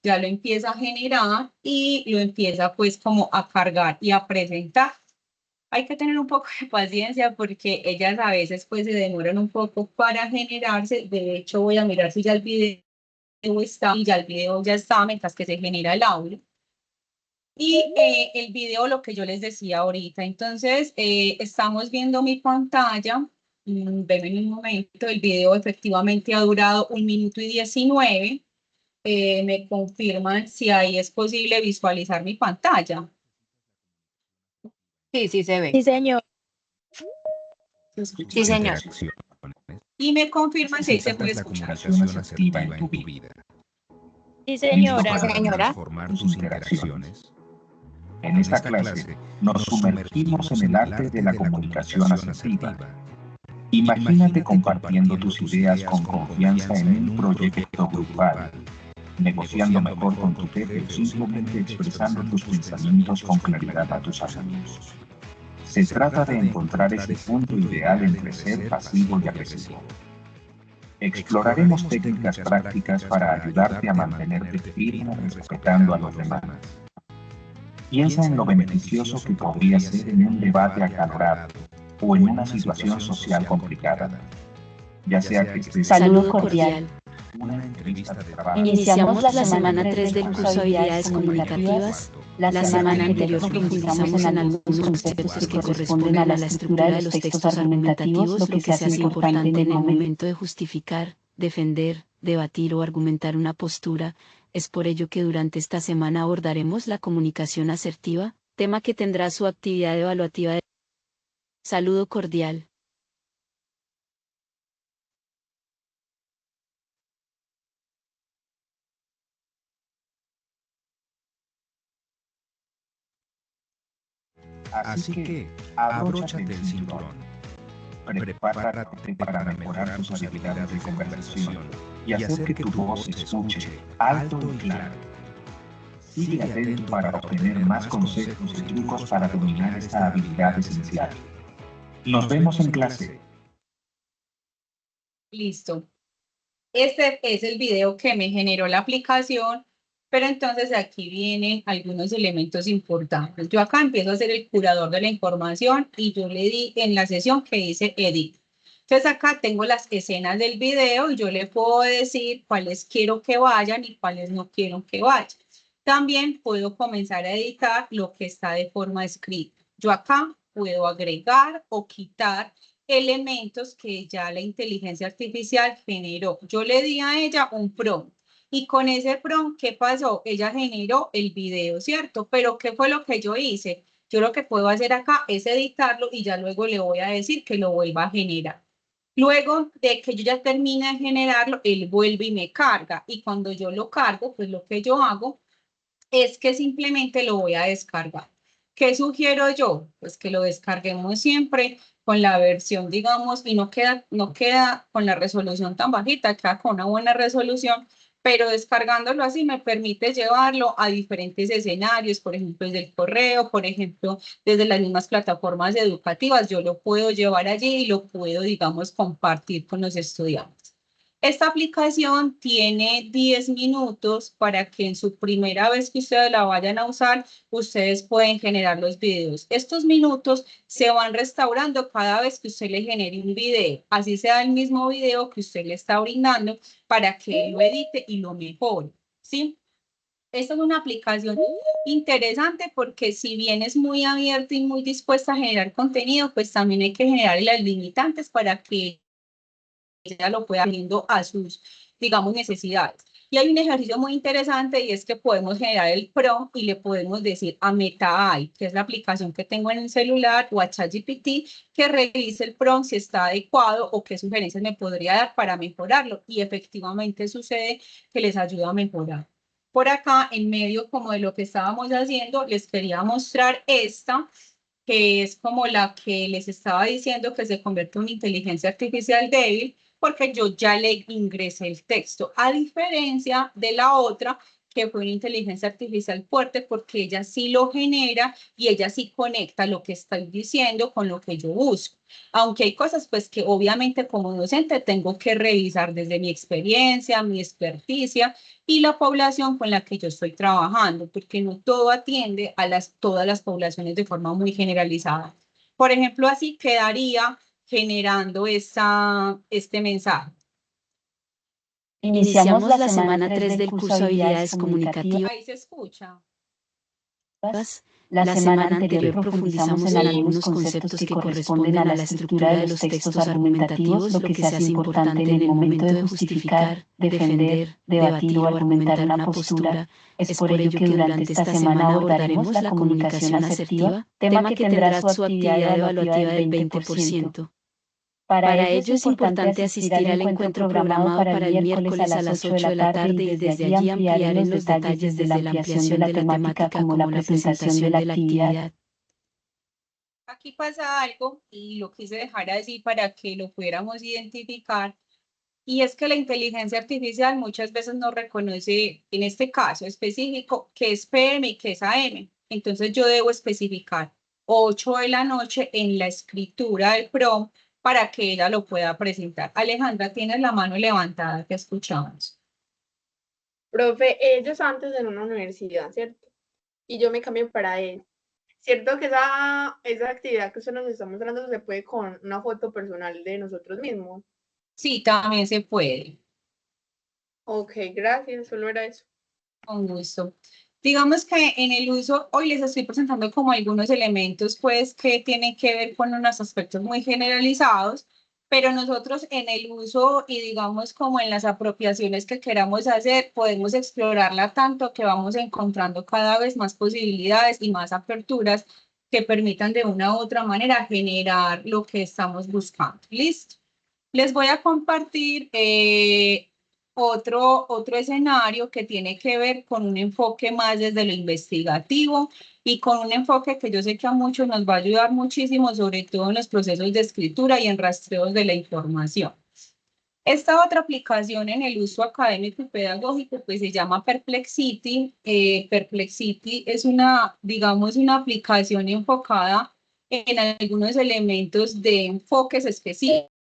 ya lo empieza a generar y lo empieza pues como a cargar y a presentar. Hay que tener un poco de paciencia porque ellas a veces pues se demoran un poco para generarse. De hecho, voy a mirar si ya el video está y ya el video ya está mientras que se genera el audio. Y el video, lo que yo les decía ahorita, entonces estamos viendo mi pantalla, ven en un momento, el video efectivamente ha durado 1 minuto y 19, me confirman si ahí es posible visualizar mi pantalla. Sí, sí se ve. Sí, señor. Sí, señor. Y me confirman si ahí se puede escuchar. Comunicación asertiva en tu vida. Sí, Listo señora. para Señora. transformar tus interacciones. En esta clase nos sumergimos en el arte de la comunicación asertiva. Imagínate compartiendo tus ideas con confianza en un proyecto grupal, negociando mejor con tu jefe o simplemente expresando tus pensamientos con claridad a tus amigos. Se trata de encontrar ese punto ideal entre ser pasivo y agresivo. Exploraremos técnicas prácticas para ayudarte a mantenerte firme respetando a los demás. Piensa en lo beneficioso que podría ser en un debate acalorado o en una situación social complicada, ya sea que estés Saludo cordial. en una entrevista de trabajo. Iniciamos la semana 3 del curso Habilidades Comunicativas. La semana anterior profundizamos en algunos conceptos que corresponden a la estructura de los textos argumentativos, lo que se hace importante en el momento de justificar, defender, debatir o argumentar una postura. Es por ello que durante esta semana abordaremos la comunicación asertiva, tema que tendrá su actividad evaluativa. Saludo cordial. Así que, abróchate el cinturón. Prepárate para mejorar tus habilidades de conversación y hacer que tu voz se escuche alto y claro. Sigue atento para obtener más consejos y trucos para dominar esta habilidad esencial. Nos vemos en clase. Listo. Este es el video que me generó la aplicación, pero entonces aquí vienen algunos elementos importantes. Yo acá empiezo a ser el curador de la información y yo le di en la sesión que dice Edit. Entonces acá tengo las escenas del video y yo le puedo decir cuáles quiero que vayan y cuáles no quiero que vayan. También puedo comenzar a editar lo que está de forma escrita. Yo acá puedo agregar o quitar elementos que ya la inteligencia artificial generó. Yo le di a ella un prompt y con ese prompt, ¿qué pasó? Ella generó el video, ¿cierto? Pero ¿qué fue lo que yo hice? Yo lo que puedo hacer acá es editarlo y ya luego le voy a decir que lo vuelva a generar. Luego de que yo ya termine de generarlo, él vuelve y me carga. Y cuando yo lo cargo, pues lo que yo hago es que simplemente lo voy a descargar. ¿Qué sugiero yo? Pues que lo descarguemos siempre con la versión, digamos, y no queda con la resolución tan bajita, queda con una buena resolución, pero descargándolo así me permite llevarlo a diferentes escenarios, por ejemplo, desde el correo, por ejemplo, desde las mismas plataformas educativas, yo lo puedo llevar allí y lo puedo, digamos, compartir con los estudiantes. Esta aplicación tiene 10 minutos para que en su primera vez que ustedes la vayan a usar, ustedes pueden generar los videos. Estos minutos se van restaurando cada vez que usted le genere un video, así sea el mismo video que usted le está brindando para que lo edite y lo mejore, ¿sí? Esta es una aplicación interesante porque si bien es muy abierta y muy dispuesta a generar contenido, pues también hay que generar las limitantes para que ella lo pueda viendo a sus, digamos, necesidades. Y hay un ejercicio muy interesante y es que podemos generar el prompt y le podemos decir a MetaAI, que es la aplicación que tengo en el celular, o a ChatGPT, que revise el prompt si está adecuado o qué sugerencias me podría dar para mejorarlo. Y efectivamente sucede que les ayuda a mejorar. Por acá, en medio como de lo que estábamos haciendo, les quería mostrar esta, que es como la que les estaba diciendo que se convierte en una inteligencia artificial débil, porque yo ya le ingresé el texto, a diferencia de la otra, que fue una inteligencia artificial fuerte, porque ella sí lo genera y ella sí conecta lo que estoy diciendo con lo que yo busco. Aunque hay cosas pues que obviamente como docente tengo que revisar desde mi experiencia, mi experticia y la población con la que yo estoy trabajando, porque no todo atiende a todas las poblaciones de forma muy generalizada. Por ejemplo, así quedaría generando este mensaje. Iniciamos la semana 3 del curso Habilidades Comunicativas. Ahí se escucha. La semana anterior profundizamos en algunos conceptos que corresponden a la estructura de los textos argumentativos, lo que se hace importante en el momento de justificar, defender, debatir o argumentar una postura. Es por ello que durante esta semana abordaremos la comunicación asertiva, tema que tendrá su actividad evaluativa del 20%. Para ello es importante asistir al encuentro programado para el miércoles a las 8 de la tarde y desde allí ampliar en los detalles desde la ampliación de la temática como la presentación de la actividad. Aquí pasa algo y lo quise dejar así para que lo pudiéramos identificar, y es que la inteligencia artificial muchas veces no reconoce, en este caso específico, qué es PM y qué es AM. Entonces yo debo especificar 8 de la noche en la escritura del prompt para que ella lo pueda presentar. Alejandra, tienes la mano levantada, que escuchamos. Profe, ellos antes en una universidad, ¿cierto? Y yo me cambié para él. ¿Cierto que esa actividad que usted nos está mostrando se puede con una foto personal de nosotros mismos? Sí, también se puede. Ok, gracias, solo era eso. Con gusto. Digamos que en el uso, hoy les estoy presentando como algunos elementos, pues, que tienen que ver con unos aspectos muy generalizados, pero nosotros en el uso y digamos como en las apropiaciones que queramos hacer, podemos explorarla tanto que vamos encontrando cada vez más posibilidades y más aperturas que permitan de una u otra manera generar lo que estamos buscando. ¿Listo? Les voy a compartir otro escenario que tiene que ver con un enfoque más desde lo investigativo y con un enfoque que yo sé que a muchos nos va a ayudar muchísimo, sobre todo en los procesos de escritura y en rastreos de la información. Esta otra aplicación en el uso académico y pedagógico pues se llama Perplexity. Perplexity es digamos, una aplicación enfocada en algunos elementos de enfoques específicos.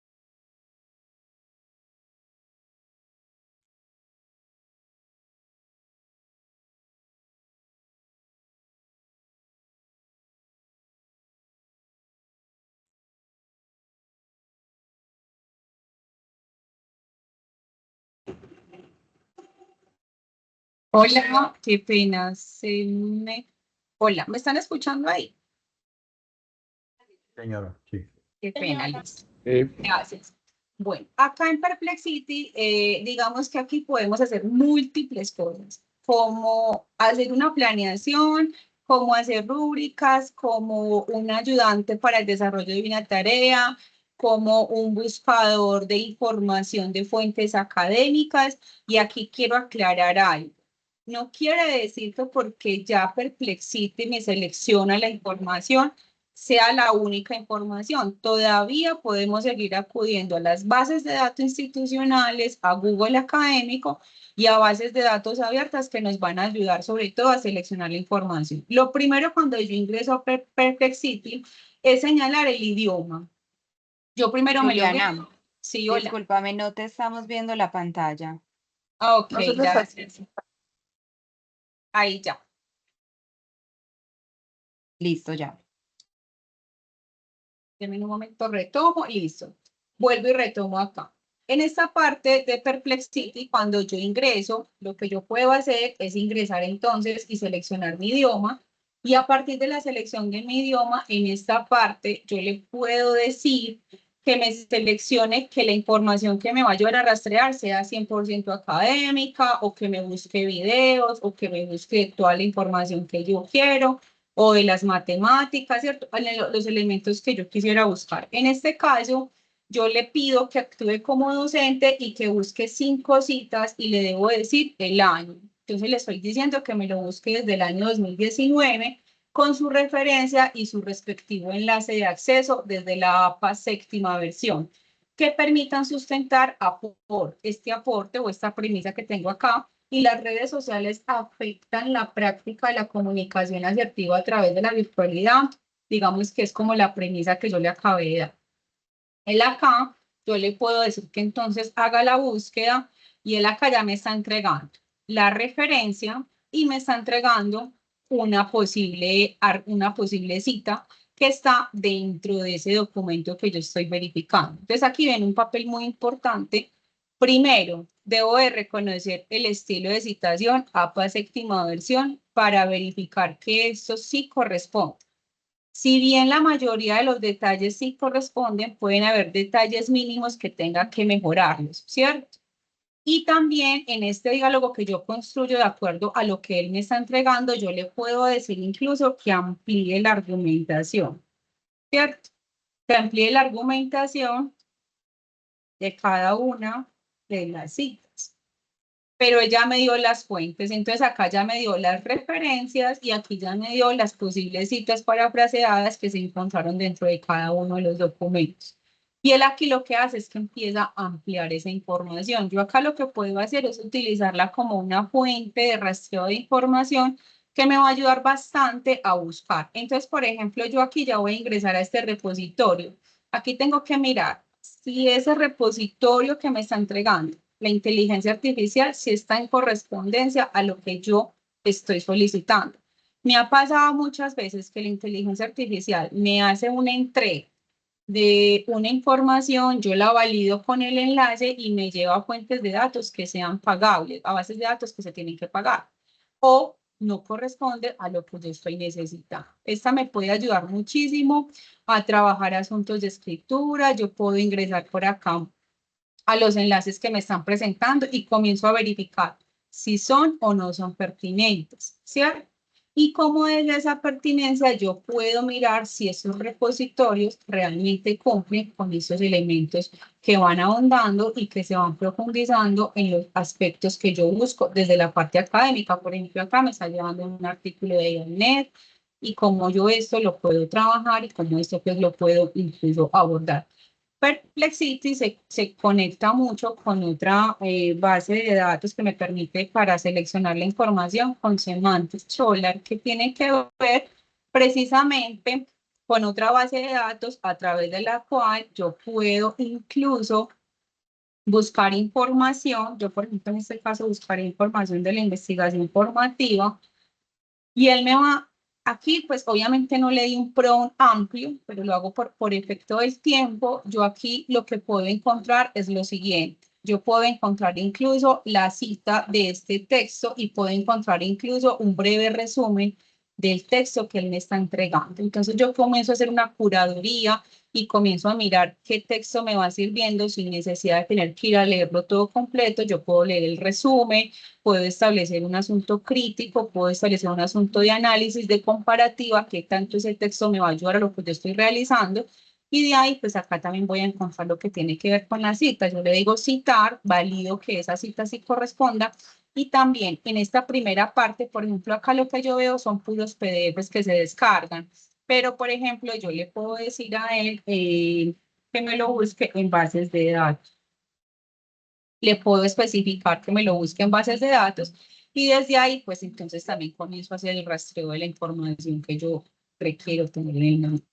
Hola, qué pena. Hola, ¿me están escuchando ahí? Señora, sí. Qué pena, listo. Sí. Gracias. Bueno, acá en Perplexity, digamos que aquí podemos hacer múltiples cosas, como hacer una planeación, como hacer rúbricas, como un ayudante para el desarrollo de una tarea, como un buscador de información de fuentes académicas. Y aquí quiero aclarar algo. No quiere decir que porque ya Perplexity me selecciona la información, sea la única información. Todavía podemos seguir acudiendo a las bases de datos institucionales, a Google Académico y a bases de datos abiertas que nos van a ayudar sobre todo a seleccionar la información. Lo primero cuando yo ingreso a Perplexity es señalar el idioma. Yo primero me Juliana, logueo. Sí, hola. discúlpame, no te estamos viendo la pantalla. Ah, ok, Nosotros gracias. Ahí ya. Listo, ya. En un momento retomo, listo. Vuelvo y retomo acá. En esta parte de Perplexity, cuando yo ingreso, lo que yo puedo hacer es ingresar entonces y seleccionar mi idioma. Y a partir de la selección de mi idioma, en esta parte yo le puedo decir que me seleccione que la información que me va a ayudar a rastrear sea 100% académica, o que me busque videos, o que me busque toda la información que yo quiero, o de las matemáticas, ¿cierto? Los elementos que yo quisiera buscar. En este caso, yo le pido que actúe como docente y que busque 5 citas y le debo decir el año. Entonces le estoy diciendo que me lo busque desde el año 2019 con su referencia y su respectivo enlace de acceso desde la APA séptima versión, que permitan sustentar este aporte o esta premisa que tengo acá. Y las redes sociales afectan la práctica de la comunicación asertiva a través de la virtualidad. Digamos que es como la premisa que yo le acabé de dar. Él acá, yo le puedo decir que entonces haga la búsqueda y él acá ya me está entregando la referencia y me está entregando una posible cita que está dentro de ese documento que yo estoy verificando. Entonces aquí ven un papel muy importante. Primero, debo de reconocer el estilo de citación APA séptima versión para verificar que esto sí corresponde. Si bien la mayoría de los detalles sí corresponden, pueden haber detalles mínimos que tenga que mejorarlos, ¿cierto? Y también en este diálogo que yo construyo de acuerdo a lo que él me está entregando, yo le puedo decir incluso que amplíe la argumentación, ¿cierto? Que amplíe la argumentación de cada una de las citas. Pero ella me dio las fuentes, entonces acá ya me dio las referencias y aquí ya me dio las posibles citas parafraseadas que se encontraron dentro de cada uno de los documentos. Y él aquí lo que hace es que empieza a ampliar esa información. Yo acá lo que puedo hacer es utilizarla como una fuente de rastreo de información que me va a ayudar bastante a buscar. Entonces, por ejemplo, yo aquí ya voy a ingresar a este repositorio. Aquí tengo que mirar si ese repositorio que me está entregando la inteligencia artificial si está en correspondencia a lo que yo estoy solicitando. Me ha pasado muchas veces que la inteligencia artificial me hace una entrega de una información, yo la valido con el enlace y me lleva a fuentes de datos que sean pagables, a bases de datos que se tienen que pagar, o no corresponde a lo que yo estoy necesitando. Esta me puede ayudar muchísimo a trabajar asuntos de escritura. Yo puedo ingresar por acá a los enlaces que me están presentando y comienzo a verificar si son o no son pertinentes, ¿cierto? Y como desde esa pertinencia yo puedo mirar si esos repositorios realmente cumplen con esos elementos que van ahondando y que se van profundizando en los aspectos que yo busco desde la parte académica. Por ejemplo, acá me está llevando un artículo de IONET y cómo yo esto lo puedo trabajar y cómo esto pues lo puedo incluso abordar. Perplexity se conecta mucho con otra base de datos que me permite para seleccionar la información con Semantic Scholar, que tiene que ver precisamente con otra base de datos a través de la cual yo puedo incluso buscar información. Yo, por ejemplo, en este caso buscaré información de la investigación formativa y él me va, aquí pues obviamente no le di un prompt amplio, pero lo hago por efecto del tiempo. Yo aquí lo que puedo encontrar es lo siguiente. Yo puedo encontrar incluso la cita de este texto y puedo encontrar incluso un breve resumen del texto que él me está entregando. Entonces yo comienzo a hacer una curaduría y comienzo a mirar qué texto me va sirviendo sin necesidad de tener que ir a leerlo todo completo. Yo puedo leer el resumen, puedo establecer un asunto crítico, puedo establecer un asunto de análisis, de comparativa, qué tanto ese texto me va a ayudar a lo que yo estoy realizando. Y de ahí, pues acá también voy a encontrar lo que tiene que ver con la cita. Yo le digo citar, valido que esa cita sí corresponda. Y también en esta primera parte, por ejemplo, acá lo que yo veo son puros PDFs que se descargan. Pero, por ejemplo, yo le puedo decir a él que me lo busque en bases de datos. Le puedo especificar que me lo busque en bases de datos y desde ahí, pues entonces también comienzo a hacer el rastreo de la información que yo requiero tener en el momento.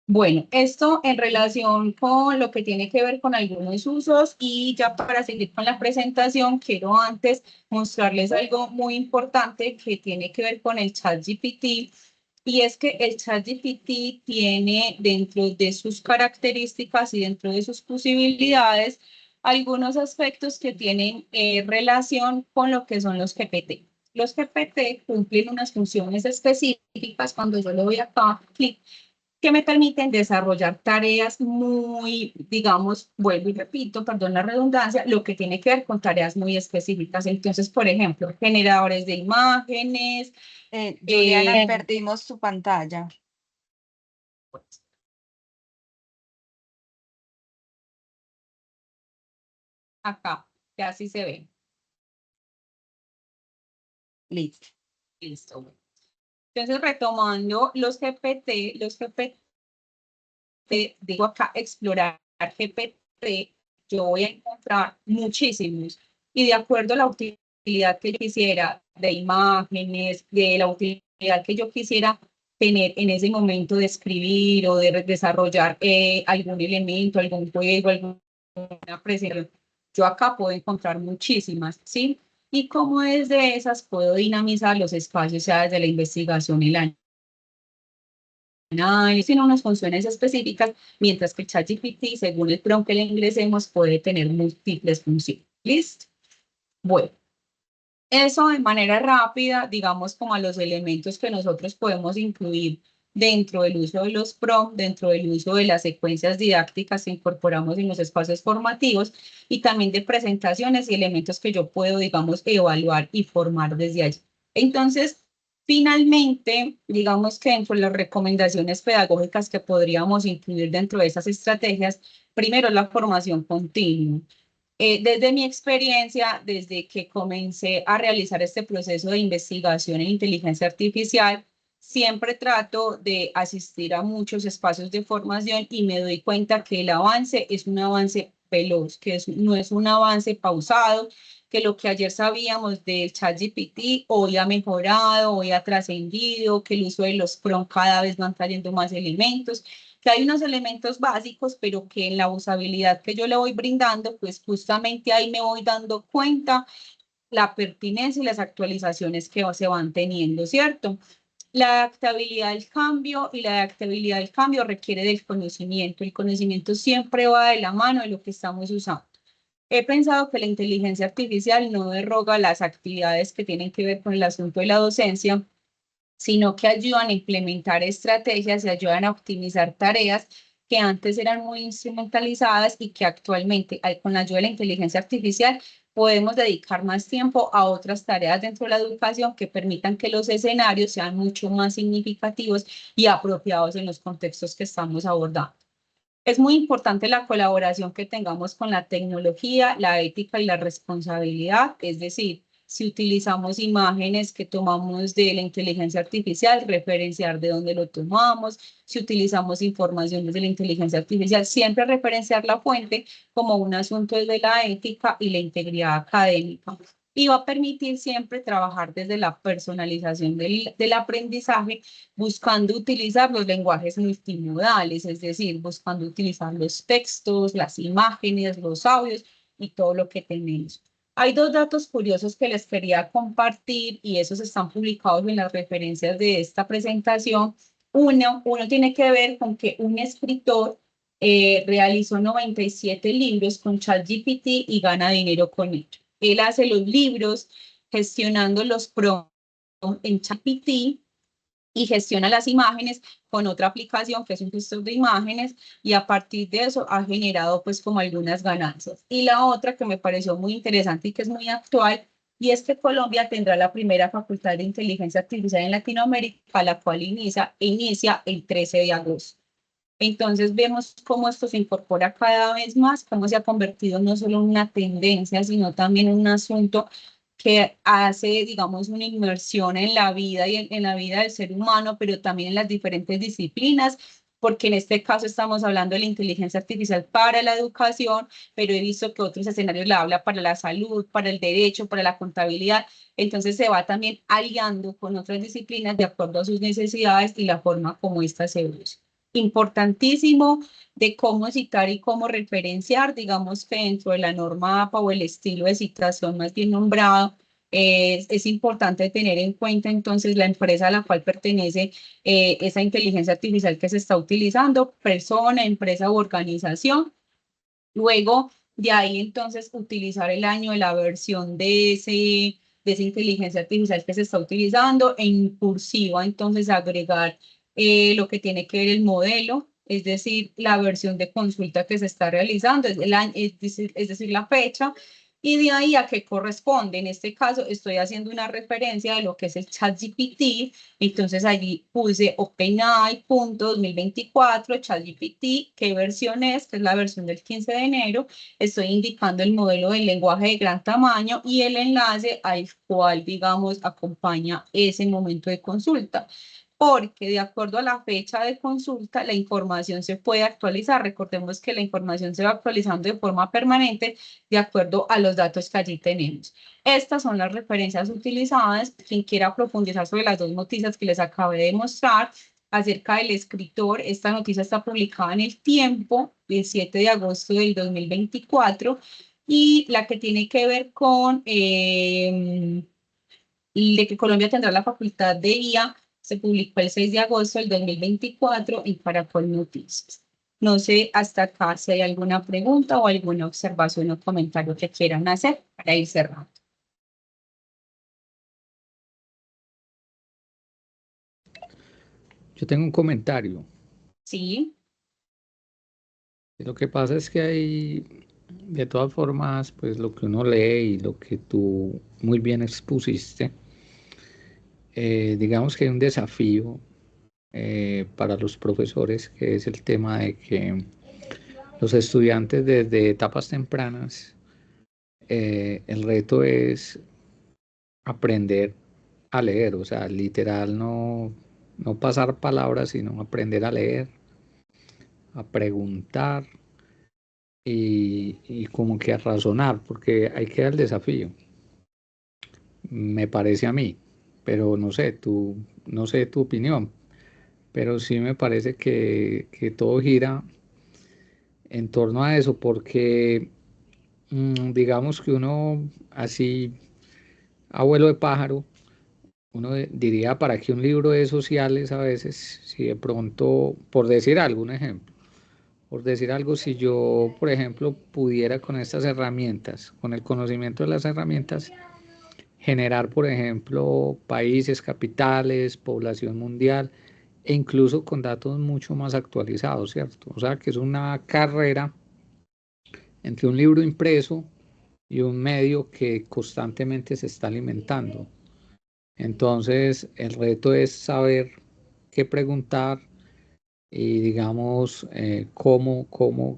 Bueno, esto en relación con lo que tiene que ver con algunos usos y ya para seguir con la presentación, quiero antes mostrarles algo muy importante que tiene que ver con el ChatGPT. Y es que el ChatGPT tiene dentro de sus características y dentro de sus posibilidades algunos aspectos que tienen relación con lo que son los GPT. Los GPT cumplen unas funciones específicas cuando yo le doy acá clic que me permiten desarrollar tareas muy, digamos, vuelvo y repito, perdón la redundancia, lo que tiene que ver con tareas muy específicas. Entonces, por ejemplo, generadores de imágenes. Juliana, perdimos tu pantalla. Acá, ya así se ve. Listo. Listo. Entonces, retomando los GPT, digo acá, explorar GPT, yo voy a encontrar muchísimos. Y de acuerdo a la utilidad que yo quisiera de imágenes, de la utilidad que yo quisiera tener en ese momento de escribir o de desarrollar algún elemento, algún juego, alguna presentación, yo acá puedo encontrar muchísimas, ¿sí? Y como desde esas puedo dinamizar los espacios, ya desde la investigación y la análisis, tiene unas funciones específicas, mientras que el ChatGPT, según el prompt que le ingresemos, puede tener múltiples funciones. ¿Listo? Bueno, eso de manera rápida, digamos, como a los elementos que nosotros podemos incluir dentro del uso de los prompts, dentro del uso de las secuencias didácticas que incorporamos en los espacios formativos y también de presentaciones y elementos que yo puedo, digamos, evaluar y formar desde allí. Entonces, finalmente, digamos que dentro de las recomendaciones pedagógicas que podríamos incluir dentro de esas estrategias, primero la formación continua. Desde mi experiencia, desde que comencé a realizar este proceso de investigación en inteligencia artificial, siempre trato de asistir a muchos espacios de formación y me doy cuenta que el avance es un avance veloz, que no es un avance pausado, que lo que ayer sabíamos del ChatGPT hoy ha mejorado, hoy ha trascendido, que el uso de los prompts cada vez van trayendo más elementos, que hay unos elementos básicos, pero que en la usabilidad que yo le voy brindando, pues justamente ahí me voy dando cuenta la pertinencia y las actualizaciones que se van teniendo, ¿cierto? La adaptabilidad al cambio y la adaptabilidad al cambio requiere del conocimiento. El conocimiento siempre va de la mano de lo que estamos usando. He pensado que la inteligencia artificial no derroga las actividades que tienen que ver con el asunto de la docencia, sino que ayudan a implementar estrategias y ayudan a optimizar tareas que antes eran muy instrumentalizadas y que actualmente, con la ayuda de la inteligencia artificial, podemos dedicar más tiempo a otras tareas dentro de la educación que permitan que los escenarios sean mucho más significativos y apropiados en los contextos que estamos abordando. Es muy importante la colaboración que tengamos con la tecnología, la ética y la responsabilidad, es decir, si utilizamos imágenes que tomamos de la inteligencia artificial, referenciar de dónde lo tomamos, si utilizamos informaciones de la inteligencia artificial, siempre referenciar la fuente como un asunto de la ética y la integridad académica. Y va a permitir siempre trabajar desde la personalización del aprendizaje, buscando utilizar los lenguajes multimodales, es decir, buscando utilizar los textos, las imágenes, los audios y todo lo que tenemos. Hay dos datos curiosos que les quería compartir y esos están publicados en las referencias de esta presentación. Uno tiene que ver con que un escritor realizó 97 libros con ChatGPT y gana dinero con ello. Él hace los libros gestionando los prompts en ChatGPT y gestiona las imágenes con otra aplicación que es un gestor de imágenes y a partir de eso ha generado pues como algunas ganancias. Y la otra que me pareció muy interesante y que es muy actual y es que Colombia tendrá la primera facultad de inteligencia artificial en Latinoamérica, la cual inicia el 13 de agosto. Entonces vemos cómo esto se incorpora cada vez más, cómo se ha convertido no solo en una tendencia, sino también en un asunto que hace, digamos, una inmersión en la vida y en la vida del ser humano, pero también en las diferentes disciplinas, porque en este caso estamos hablando de la inteligencia artificial para la educación, pero he visto que otros escenarios la habla para la salud, para el derecho, para la contabilidad, entonces se va también aliando con otras disciplinas de acuerdo a sus necesidades y la forma como ésta se usa. Importantísimo de cómo citar y cómo referenciar, digamos que dentro de la norma APA o el estilo de citación más bien nombrado, es importante tener en cuenta entonces la empresa a la cual pertenece esa inteligencia artificial que se está utilizando, persona, empresa u organización. Luego de ahí entonces utilizar el año de la versión de esa inteligencia artificial que se está utilizando, en cursiva entonces agregar lo que tiene que ver el modelo, es decir, la versión de consulta que se está realizando, es decir, la fecha, y de ahí a qué corresponde. En este caso estoy haciendo una referencia de lo que es el ChatGPT, entonces allí puse OpenAI.2024, ChatGPT, qué versión es, que es la versión del 15 de enero, estoy indicando el modelo del lenguaje de gran tamaño y el enlace al cual, digamos, acompaña ese momento de consulta. Porque de acuerdo a la fecha de consulta, la información se puede actualizar. Recordemos que la información se va actualizando de forma permanente de acuerdo a los datos que allí tenemos. Estas son las referencias utilizadas. Quien quiera profundizar sobre las dos noticias que les acabé de mostrar acerca del escritor, esta noticia está publicada en El Tiempo, el 7 de agosto del 2024, y la que tiene que ver con de que Colombia tendrá la facultad de IA, se publicó el 6 de agosto del 2024 en Caracol Noticias. No sé hasta acá si hay alguna pregunta o alguna observación o comentario que quieran hacer para ir cerrando. Yo tengo un comentario. Sí. Lo que pasa es que hay, de todas formas, pues lo que uno lee y lo que tú muy bien expusiste, digamos que hay un desafío para los profesores, que es el tema de que los estudiantes desde etapas tempranas, el reto es aprender a leer, o sea, literal no pasar palabras, sino aprender a leer, a preguntar y como que a razonar, porque hay que dar el desafío, me parece a mí, pero no sé tu opinión, pero sí me parece que todo gira en torno a eso, porque digamos que uno así, abuelo de pájaro, uno diría, ¿para qué un libro de sociales a veces? Si de pronto, por decir algo, un ejemplo, por decir algo, si yo, por ejemplo, pudiera con estas herramientas, con el conocimiento de las herramientas, generar, por ejemplo, países, capitales, población mundial, e incluso con datos mucho más actualizados, ¿cierto? O sea, que es una carrera entre un libro impreso y un medio que constantemente se está alimentando. Entonces, el reto es saber qué preguntar y, digamos,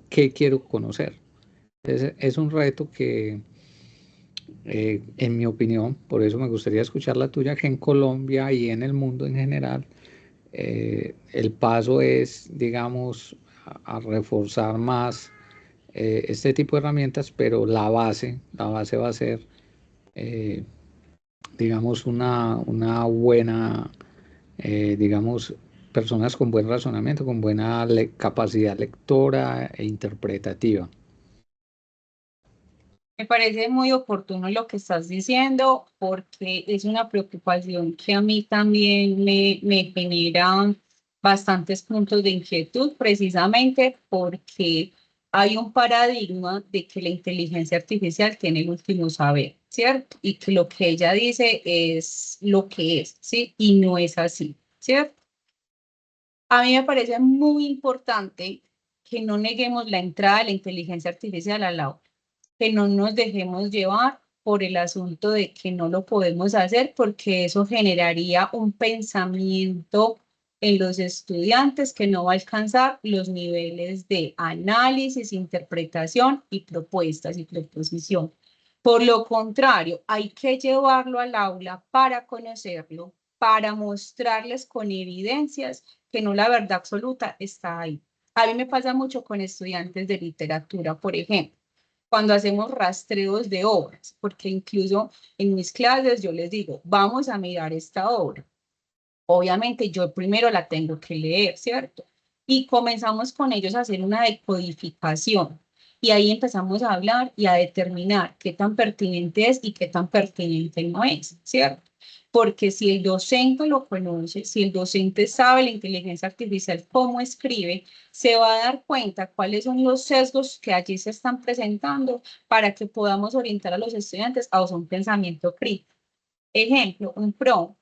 qué quiero conocer. Es un reto que, en mi opinión, por eso me gustaría escuchar la tuya, que en Colombia y en el mundo en general, el paso es, digamos, a reforzar más este tipo de herramientas, pero la base va a ser, digamos, una buena, digamos, personas con buen razonamiento, con buena capacidad lectora e interpretativa. Me parece muy oportuno lo que estás diciendo porque es una preocupación que a mí también me genera bastantes puntos de inquietud, precisamente porque hay un paradigma de que la inteligencia artificial tiene el último saber, ¿cierto? Y que lo que ella dice es lo que es, ¿sí? Y no es así, ¿cierto? A mí me parece muy importante que no neguemos la entrada de la inteligencia artificial al aula, que no nos dejemos llevar por el asunto de que no lo podemos hacer, porque eso generaría un pensamiento en los estudiantes que no va a alcanzar los niveles de análisis, interpretación y propuestas y proposición. Por lo contrario, hay que llevarlo al aula para conocerlo, para mostrarles con evidencias que no la verdad absoluta está ahí. A mí me pasa mucho con estudiantes de literatura, por ejemplo, cuando hacemos rastreos de obras, porque incluso en mis clases yo les digo, vamos a mirar esta obra. Obviamente yo primero la tengo que leer, ¿cierto? Y comenzamos con ellos a hacer una decodificación. Y ahí empezamos a hablar y a determinar qué tan pertinente es y qué tan pertinente no es, ¿cierto? Porque si el docente lo conoce, si el docente sabe la inteligencia artificial cómo escribe, se va a dar cuenta cuáles son los sesgos que allí se están presentando para que podamos orientar a los estudiantes a un pensamiento crítico. Ejemplo, un prompt.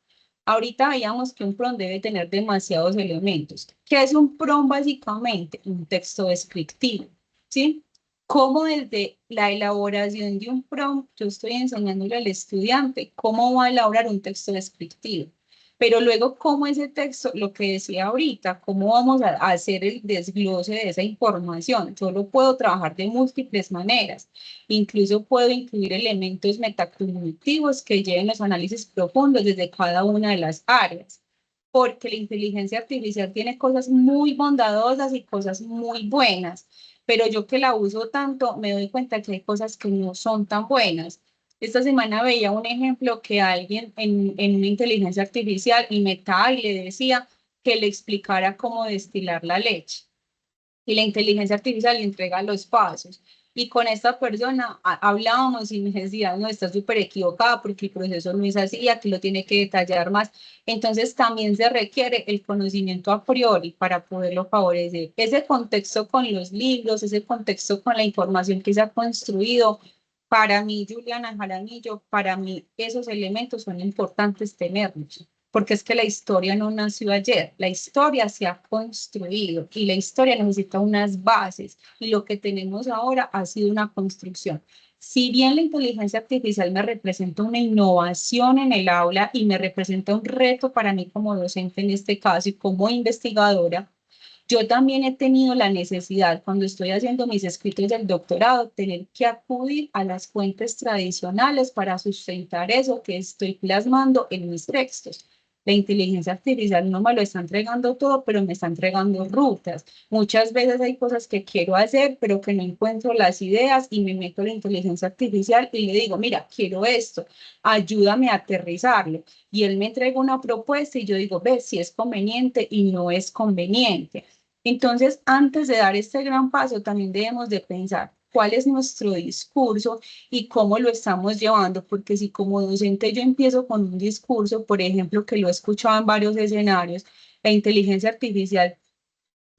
Ahorita veíamos que un prompt debe tener demasiados elementos. ¿Qué es un prompt básicamente? Un texto descriptivo, ¿sí? Cómo desde la elaboración de un prompt, yo estoy enseñándole al estudiante cómo va a elaborar un texto descriptivo. Pero luego, cómo ese texto, lo que decía ahorita, cómo vamos a hacer el desglose de esa información. Yo lo puedo trabajar de múltiples maneras. Incluso puedo incluir elementos metacognitivos que lleven los análisis profundos desde cada una de las áreas, porque la inteligencia artificial tiene cosas muy bondadosas y cosas muy buenas, pero yo que la uso tanto me doy cuenta que hay cosas que no son tan buenas. Esta semana veía un ejemplo que alguien en una inteligencia artificial inventaba y le decía que le explicara cómo destilar la leche y la inteligencia artificial le entrega los pasos. Y con esta persona hablábamos y me decía, no, está súper equivocada porque el proceso no es así, aquí lo tiene que detallar más. Entonces también se requiere el conocimiento a priori para poderlo favorecer. Ese contexto con los libros, ese contexto con la información que se ha construido, para mí, Juliana Jaramillo, para mí esos elementos son importantes tenerlos, porque es que la historia no nació ayer, la historia se ha construido y la historia necesita unas bases y lo que tenemos ahora ha sido una construcción. Si bien la inteligencia artificial me representa una innovación en el aula y me representa un reto para mí como docente en este caso y como investigadora, yo también he tenido la necesidad, cuando estoy haciendo mis escritos del doctorado, tener que acudir a las fuentes tradicionales para sustentar eso que estoy plasmando en mis textos. La inteligencia artificial no me lo está entregando todo, pero me está entregando rutas. Muchas veces hay cosas que quiero hacer, pero que no encuentro las ideas y me meto a la inteligencia artificial y le digo, mira, quiero esto, ayúdame a aterrizarlo. Y él me entrega una propuesta y yo digo, ve, si es conveniente y no es conveniente. Entonces, antes de dar este gran paso, también debemos de pensar cuál es nuestro discurso y cómo lo estamos llevando, porque si como docente yo empiezo con un discurso, por ejemplo, que lo he escuchado en varios escenarios, la inteligencia artificial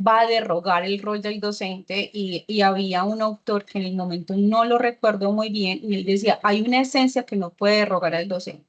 va a derrogar el rol del docente y había un autor que en el momento no lo recuerdo muy bien y él decía, hay una esencia que no puede derrogar al docente.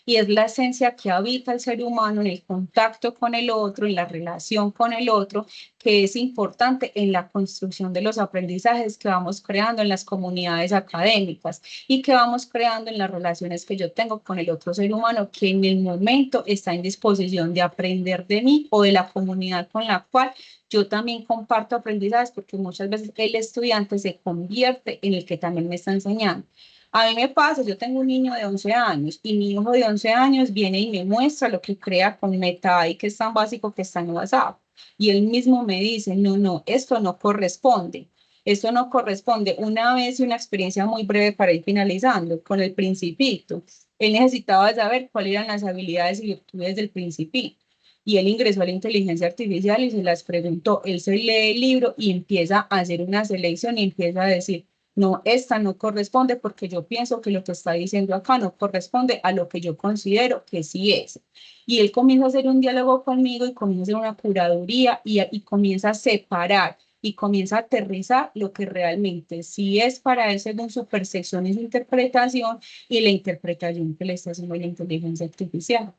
y es la esencia que habita el ser humano en el contacto con el otro, en la relación con el otro, que es importante en la construcción de los aprendizajes que vamos creando en las comunidades académicas y que vamos creando en las relaciones que yo tengo con el otro ser humano que en el momento está en disposición de aprender de mí o de la comunidad con la cual yo también comparto aprendizajes, porque muchas veces el estudiante se convierte en el que también me está enseñando. A mí me pasa, yo tengo un niño de 11 años y mi hijo de 11 años viene y me muestra lo que crea con MetaAI, que es tan básico que está en WhatsApp. Y él mismo me dice, no, esto no corresponde. Esto no corresponde. Una vez y una experiencia muy breve para ir finalizando con el Principito. Él necesitaba saber cuáles eran las habilidades y virtudes del Principito. Y él ingresó a la inteligencia artificial y se las preguntó. Él se lee el libro y empieza a hacer una selección y empieza a decir, no, esta no corresponde porque yo pienso que lo que está diciendo acá no corresponde a lo que yo considero que sí es. Y él comienza a hacer un diálogo conmigo y comienza a hacer una curaduría y comienza a separar y comienza a aterrizar lo que realmente sí es para él según su percepción y su interpretación y la interpretación que le está haciendo la inteligencia artificial.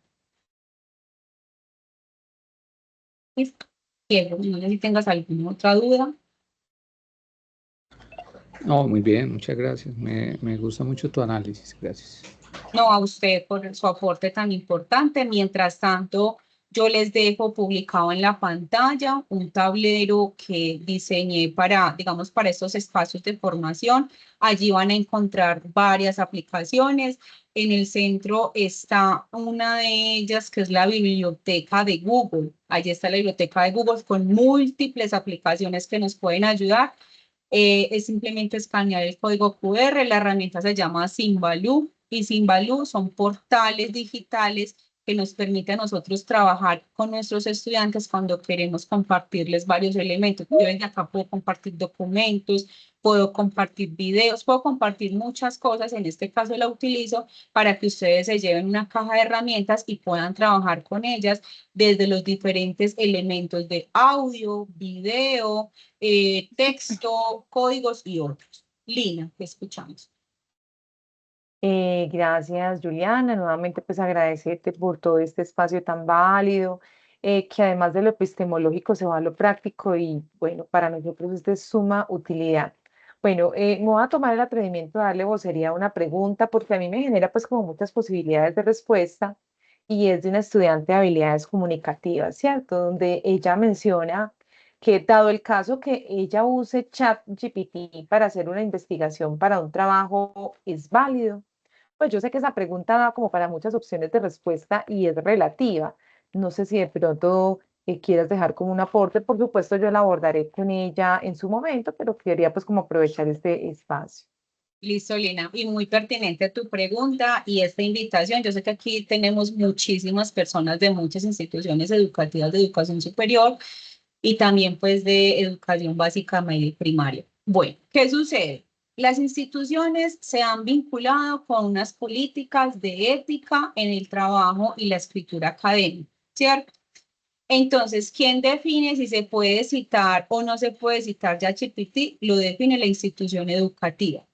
Diego, no sé si tengas alguna otra duda. No, muy bien, muchas gracias. Me gusta mucho tu análisis, gracias. No, a usted por su aporte tan importante. Mientras tanto, yo les dejo publicado en la pantalla un tablero que diseñé para, digamos, para estos espacios de formación. Allí van a encontrar varias aplicaciones. En el centro está una de ellas, que es la biblioteca de Google. Allí está la biblioteca de Google con múltiples aplicaciones que nos pueden ayudar. Es simplemente escanear el código QR, la herramienta se llama Simbaloo y Simbaloo son portales digitales que nos permiten a nosotros trabajar con nuestros estudiantes cuando queremos compartirles varios elementos. Yo desde acá puedo compartir documentos, puedo compartir videos, puedo compartir muchas cosas, en este caso la utilizo para que ustedes se lleven una caja de herramientas y puedan trabajar con ellas desde los diferentes elementos de audio, video, texto, códigos y otros. Lina, te escuchamos. Gracias, Juliana. Nuevamente, pues agradecerte por todo este espacio tan válido, que además de lo epistemológico se va a lo práctico y bueno, para nosotros es de suma utilidad. Bueno, me voy a tomar el atrevimiento de darle vocería a una pregunta porque a mí me genera pues como muchas posibilidades de respuesta y es de una estudiante de habilidades comunicativas, ¿cierto? Donde ella menciona que dado el caso que ella use ChatGPT para hacer una investigación para un trabajo, ¿es válido? Pues yo sé que esa pregunta da como para muchas opciones de respuesta y es relativa. No sé si de pronto quieras dejar como un aporte. Por supuesto, yo la abordaré con ella en su momento, pero quería pues como aprovechar este espacio. Listo, Lina, y muy pertinente tu pregunta y esta invitación. Yo sé que aquí tenemos muchísimas personas de muchas instituciones educativas de educación superior y también pues de educación básica, media y primaria. Bueno, ¿qué sucede? Las instituciones se han vinculado con unas políticas de ética en el trabajo y la escritura académica, ¿cierto? Entonces, ¿quién define si se puede citar o no se puede citar ChatGPT? Lo define la institución educativa.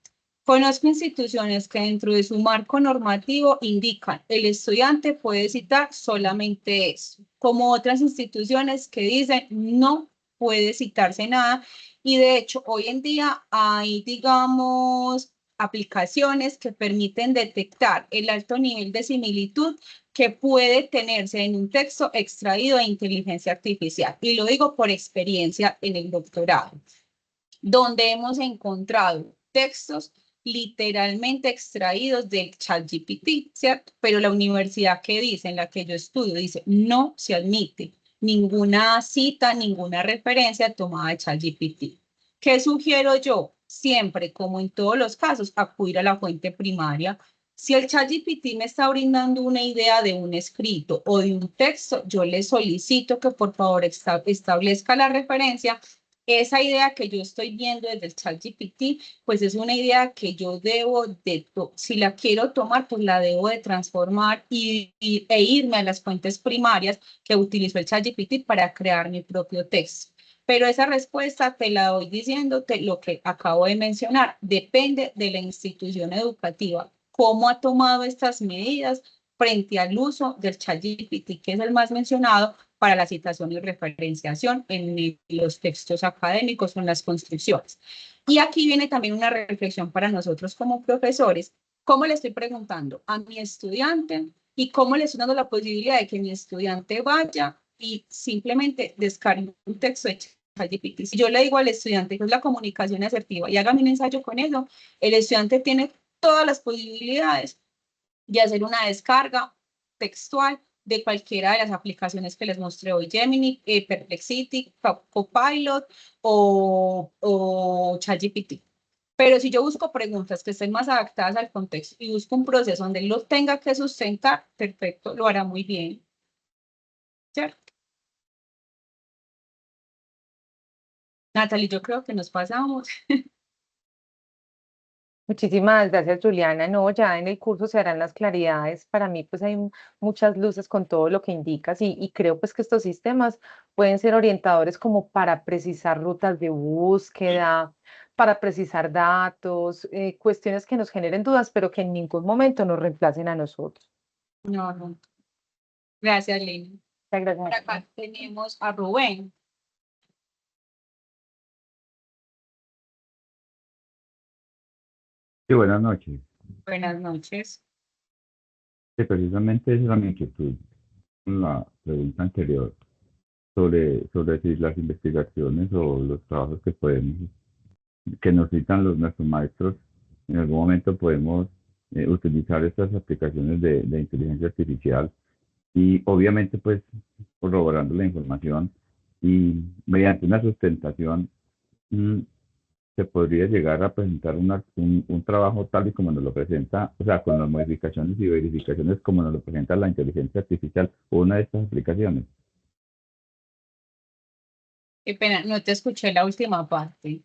Conozco instituciones que dentro de su marco normativo indican el estudiante puede citar solamente eso, como otras instituciones que dicen no puede citarse nada. Y de hecho, hoy en día hay, digamos, aplicaciones que permiten detectar el alto nivel de similitud que puede tenerse en un texto extraído de inteligencia artificial. Y lo digo por experiencia en el doctorado, donde hemos encontrado textos literalmente extraídos del ChatGPT, ¿cierto? Pero la universidad que dice, en la que yo estudio, dice, no se admite ninguna cita, ninguna referencia tomada de ChatGPT. ¿Qué sugiero yo? Siempre, como en todos los casos, acudir a la fuente primaria. Si el ChatGPT me está brindando una idea de un escrito o de un texto, yo le solicito que por favor establezca la referencia. Esa idea que yo estoy viendo desde el ChatGPT, pues es una idea que yo debo si la quiero tomar, pues la debo de transformar e irme a las fuentes primarias que utilizó el ChatGPT para crear mi propio texto. Pero esa respuesta te la doy diciéndote lo que acabo de mencionar. Depende de la institución educativa, cómo ha tomado estas medidas frente al uso del ChatGPT, que es el más mencionado para la citación y referenciación en los textos académicos o en las construcciones. Y aquí viene también una reflexión para nosotros como profesores. ¿Cómo le estoy preguntando a mi estudiante y cómo le estoy dando la posibilidad de que mi estudiante vaya y simplemente descargue un texto de ChatGPT? Si yo le digo al estudiante que es la comunicación asertiva y hágame un ensayo con eso, el estudiante tiene todas las posibilidades de hacer una descarga textual de cualquiera de las aplicaciones que les mostré hoy, Gemini, Perplexity, Copilot o ChatGPT. Pero si yo busco preguntas que estén más adaptadas al contexto y busco un proceso donde él lo tenga que sustentar, perfecto, lo hará muy bien. ¿Cierto? Natalie, yo creo que nos pasamos. Muchísimas gracias, Juliana. No, ya en el curso se harán las claridades. Para mí, pues hay muchas luces con todo lo que indicas y creo pues que estos sistemas pueden ser orientadores como para precisar rutas de búsqueda, para precisar datos, cuestiones que nos generen dudas, pero que en ningún momento nos reemplacen a nosotros. No, no. Gracias, Lina. Muchas gracias. Por acá tenemos a Rubén. Sí, buenas noches. Buenas noches. Sí, precisamente esa era mi inquietud con la pregunta anterior sobre si las investigaciones o los trabajos que nos citan nuestros maestros, en algún momento podemos utilizar estas aplicaciones de inteligencia artificial y obviamente pues corroborando la información y mediante una sustentación se podría llegar a presentar un trabajo tal y como nos lo presenta, o sea, con las modificaciones y verificaciones como nos lo presenta la inteligencia artificial o una de estas aplicaciones. Qué pena, no te escuché la última parte.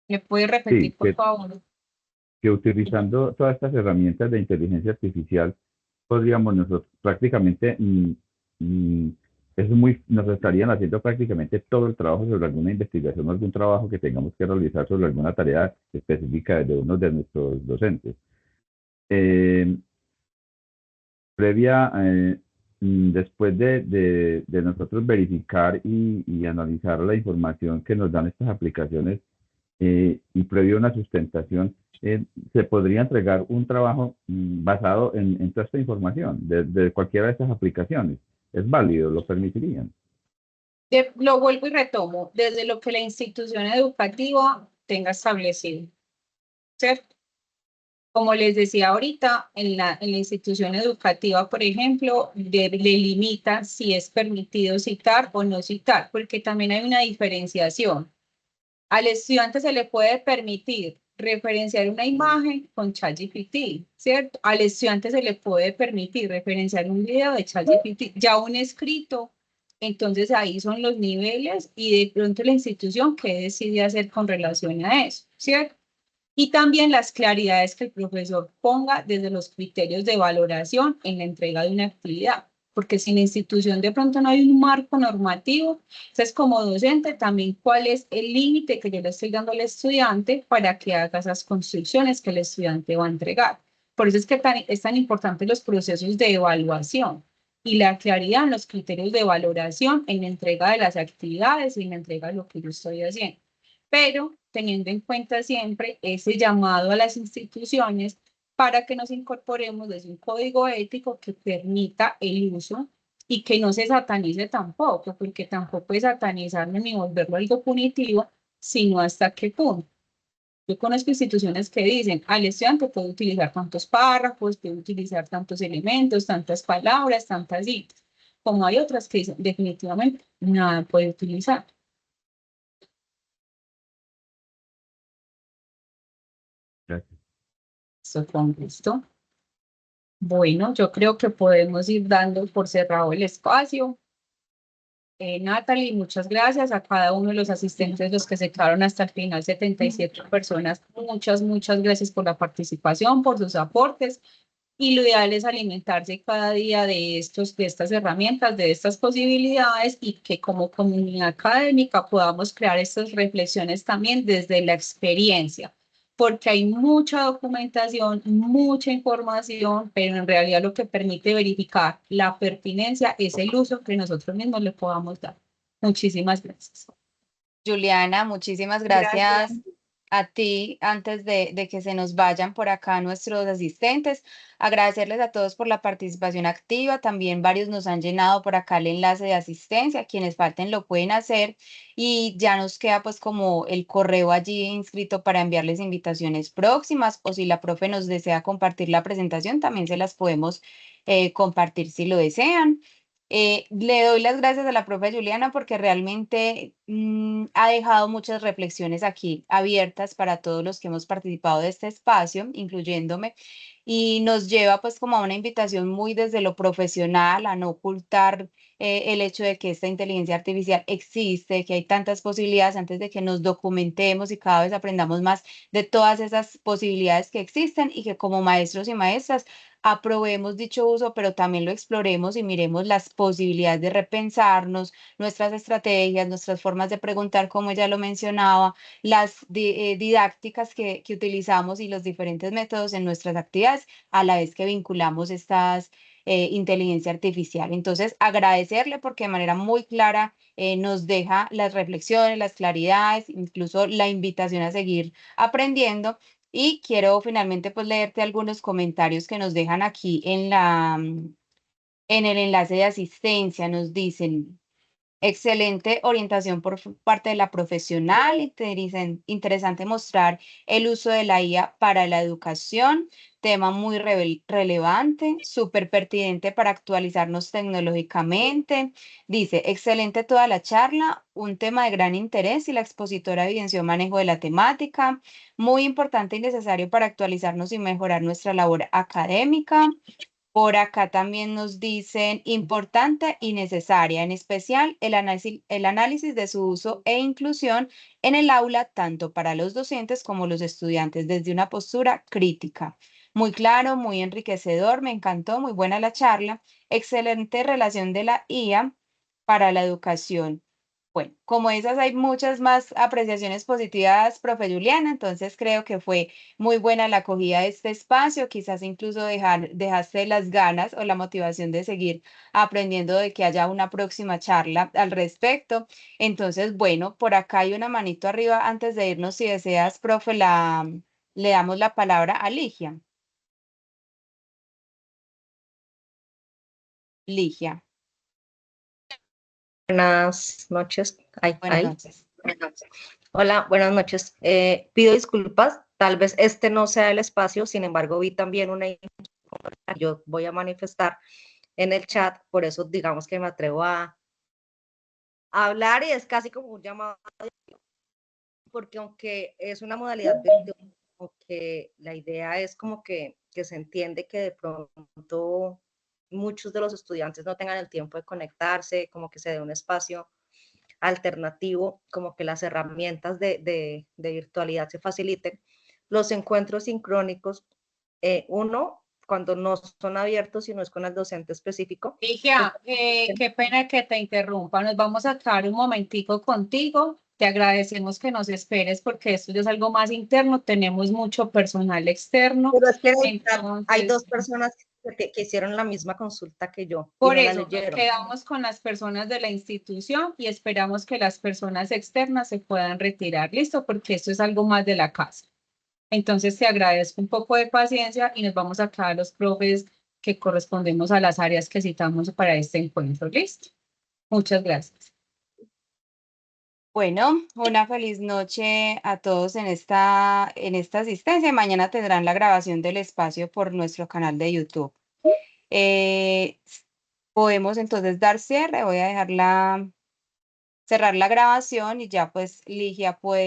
¿Me puedes repetir, Sí, por favor? que utilizando todas estas herramientas de inteligencia artificial, podríamos nosotros prácticamente, nos estarían haciendo prácticamente todo el trabajo sobre alguna investigación o algún trabajo que tengamos que realizar sobre alguna tarea específica de uno de nuestros docentes. Después de nosotros verificar y analizar la información que nos dan estas aplicaciones y previo a una sustentación, se podría entregar un trabajo basado en toda esta información de cualquiera de estas aplicaciones. ¿Es válido? ¿Lo permitirían? Lo vuelvo y retomo, desde lo que la institución educativa tenga establecido, ¿cierto? Como les decía ahorita, en la institución educativa, por ejemplo, le limita si es permitido citar o no citar, porque también hay una diferenciación. Al estudiante se le puede permitir referenciar una imagen con ChatGPT, ¿cierto? Al estudiante se le puede permitir referenciar un video de ChatGPT, ya un escrito. Entonces ahí son los niveles y de pronto la institución qué decide hacer con relación a eso, ¿cierto? Y también las claridades que el profesor ponga desde los criterios de valoración en la entrega de una actividad. Porque si en la institución de pronto no hay un marco normativo, entonces como docente también cuál es el límite que yo le estoy dando al estudiante para que haga esas construcciones que el estudiante va a entregar. Por eso es que es tan importante los procesos de evaluación y la claridad en los criterios de valoración en la entrega de las actividades y en la entrega de lo que yo estoy haciendo. Pero teniendo en cuenta siempre ese llamado a las instituciones para que nos incorporemos desde un código ético que permita el uso y que no se satanice tampoco, porque tampoco es satanizarlo ni volverlo algo punitivo, sino hasta qué punto. Yo conozco instituciones que dicen, al estudiante puede utilizar tantos párrafos, puede utilizar tantos elementos, tantas palabras, tantas citas, como hay otras que dicen, definitivamente, nada puede utilizar. Gracias. Eso con gusto. Bueno, yo creo que podemos ir dando por cerrado el espacio. Natalie, muchas gracias a cada uno de los asistentes, los que se quedaron hasta el final, 77 personas. Muchas gracias por la participación, por sus aportes. Y lo ideal es alimentarse cada día de estas herramientas, de estas posibilidades y que como comunidad académica podamos crear estas reflexiones también desde la experiencia. porque hay mucha documentación, mucha información, pero en realidad lo que permite verificar la pertinencia es el uso que nosotros mismos le podamos dar. Muchísimas gracias. Juliana, muchísimas gracias a ti. Antes de que se nos vayan por acá nuestros asistentes, agradecerles a todos por la participación activa. También varios nos han llenado por acá el enlace de asistencia. Quienes falten lo pueden hacer y ya nos queda pues como el correo allí inscrito para enviarles invitaciones próximas, o si la profe nos desea compartir la presentación, también se las podemos compartir si lo desean. Le doy las gracias a la profe Juliana porque realmente ha dejado muchas reflexiones aquí abiertas para todos los que hemos participado de este espacio, incluyéndome, y nos lleva pues como a una invitación muy desde lo profesional, a no ocultar el hecho de que esta inteligencia artificial existe, que hay tantas posibilidades, antes de que nos documentemos y cada vez aprendamos más de todas esas posibilidades que existen, y que como maestros y maestras aprobemos dicho uso, pero también lo exploremos y miremos las posibilidades de repensarnos, nuestras estrategias, nuestras formas de preguntar, como ella lo mencionaba, las didácticas que utilizamos y los diferentes métodos en nuestras actividades, a la vez que vinculamos estas inteligencia artificial. Entonces, agradecerle porque de manera muy clara nos deja las reflexiones, las claridades, incluso la invitación a seguir aprendiendo. Y quiero finalmente pues leerte algunos comentarios que nos dejan aquí en el enlace de asistencia. Nos dicen: excelente orientación por parte de la profesional, interesante mostrar el uso de la IA para la educación, tema muy relevante, súper pertinente para actualizarnos tecnológicamente. Dice: excelente toda la charla, un tema de gran interés y la expositora evidenció manejo de la temática, muy importante y necesario para actualizarnos y mejorar nuestra labor académica. Por acá también nos dicen: importante y necesaria, en especial el análisis de su uso e inclusión en el aula, tanto para los docentes como los estudiantes, desde una postura crítica. Muy claro, muy enriquecedor, me encantó, muy buena la charla. Excelente relación de la IA para la educación. Bueno, como esas hay muchas más apreciaciones positivas, profe Juliana, entonces creo que fue muy buena la acogida de este espacio, quizás incluso dejaste las ganas o la motivación de seguir aprendiendo, de que haya una próxima charla al respecto. Entonces, bueno, por acá hay una manito arriba antes de irnos. Si deseas, profe, le damos la palabra a Ligia. Ligia, Buenas noches. buenas noches. Hola, buenas noches. Pido disculpas, tal vez este no sea el espacio, sin embargo, vi también una que yo voy a manifestar en el chat, por eso digamos que me atrevo a hablar, y es casi como un llamado, porque aunque es una modalidad virtual, aunque la idea es como que se entiende que de pronto muchos de los estudiantes no tengan el tiempo de conectarse, como que se dé un espacio alternativo, como que las herramientas de virtualidad se faciliten. Los encuentros sincrónicos, uno, cuando no son abiertos y no es con el docente específico. Ligia, qué pena que te interrumpa, nos vamos a quedar un momentico contigo. Te agradecemos que nos esperes porque esto ya es algo más interno, tenemos mucho personal externo. Pero es que entonces, hay dos personas que hicieron la misma consulta que yo. Por y no eso, la nos leyeron. quedamos con las personas de la institución y esperamos que las personas externas se puedan retirar. Listo, porque esto es algo más de la casa. Entonces, te agradezco un poco de paciencia y nos vamos a quedar los profes que correspondemos a las áreas que citamos para este encuentro. Listo. Muchas gracias. Bueno, una feliz noche a todos en esta asistencia. Mañana tendrán la grabación del espacio por nuestro canal de YouTube. Podemos entonces dar cierre. Voy a cerrar la grabación y ya pues Ligia puede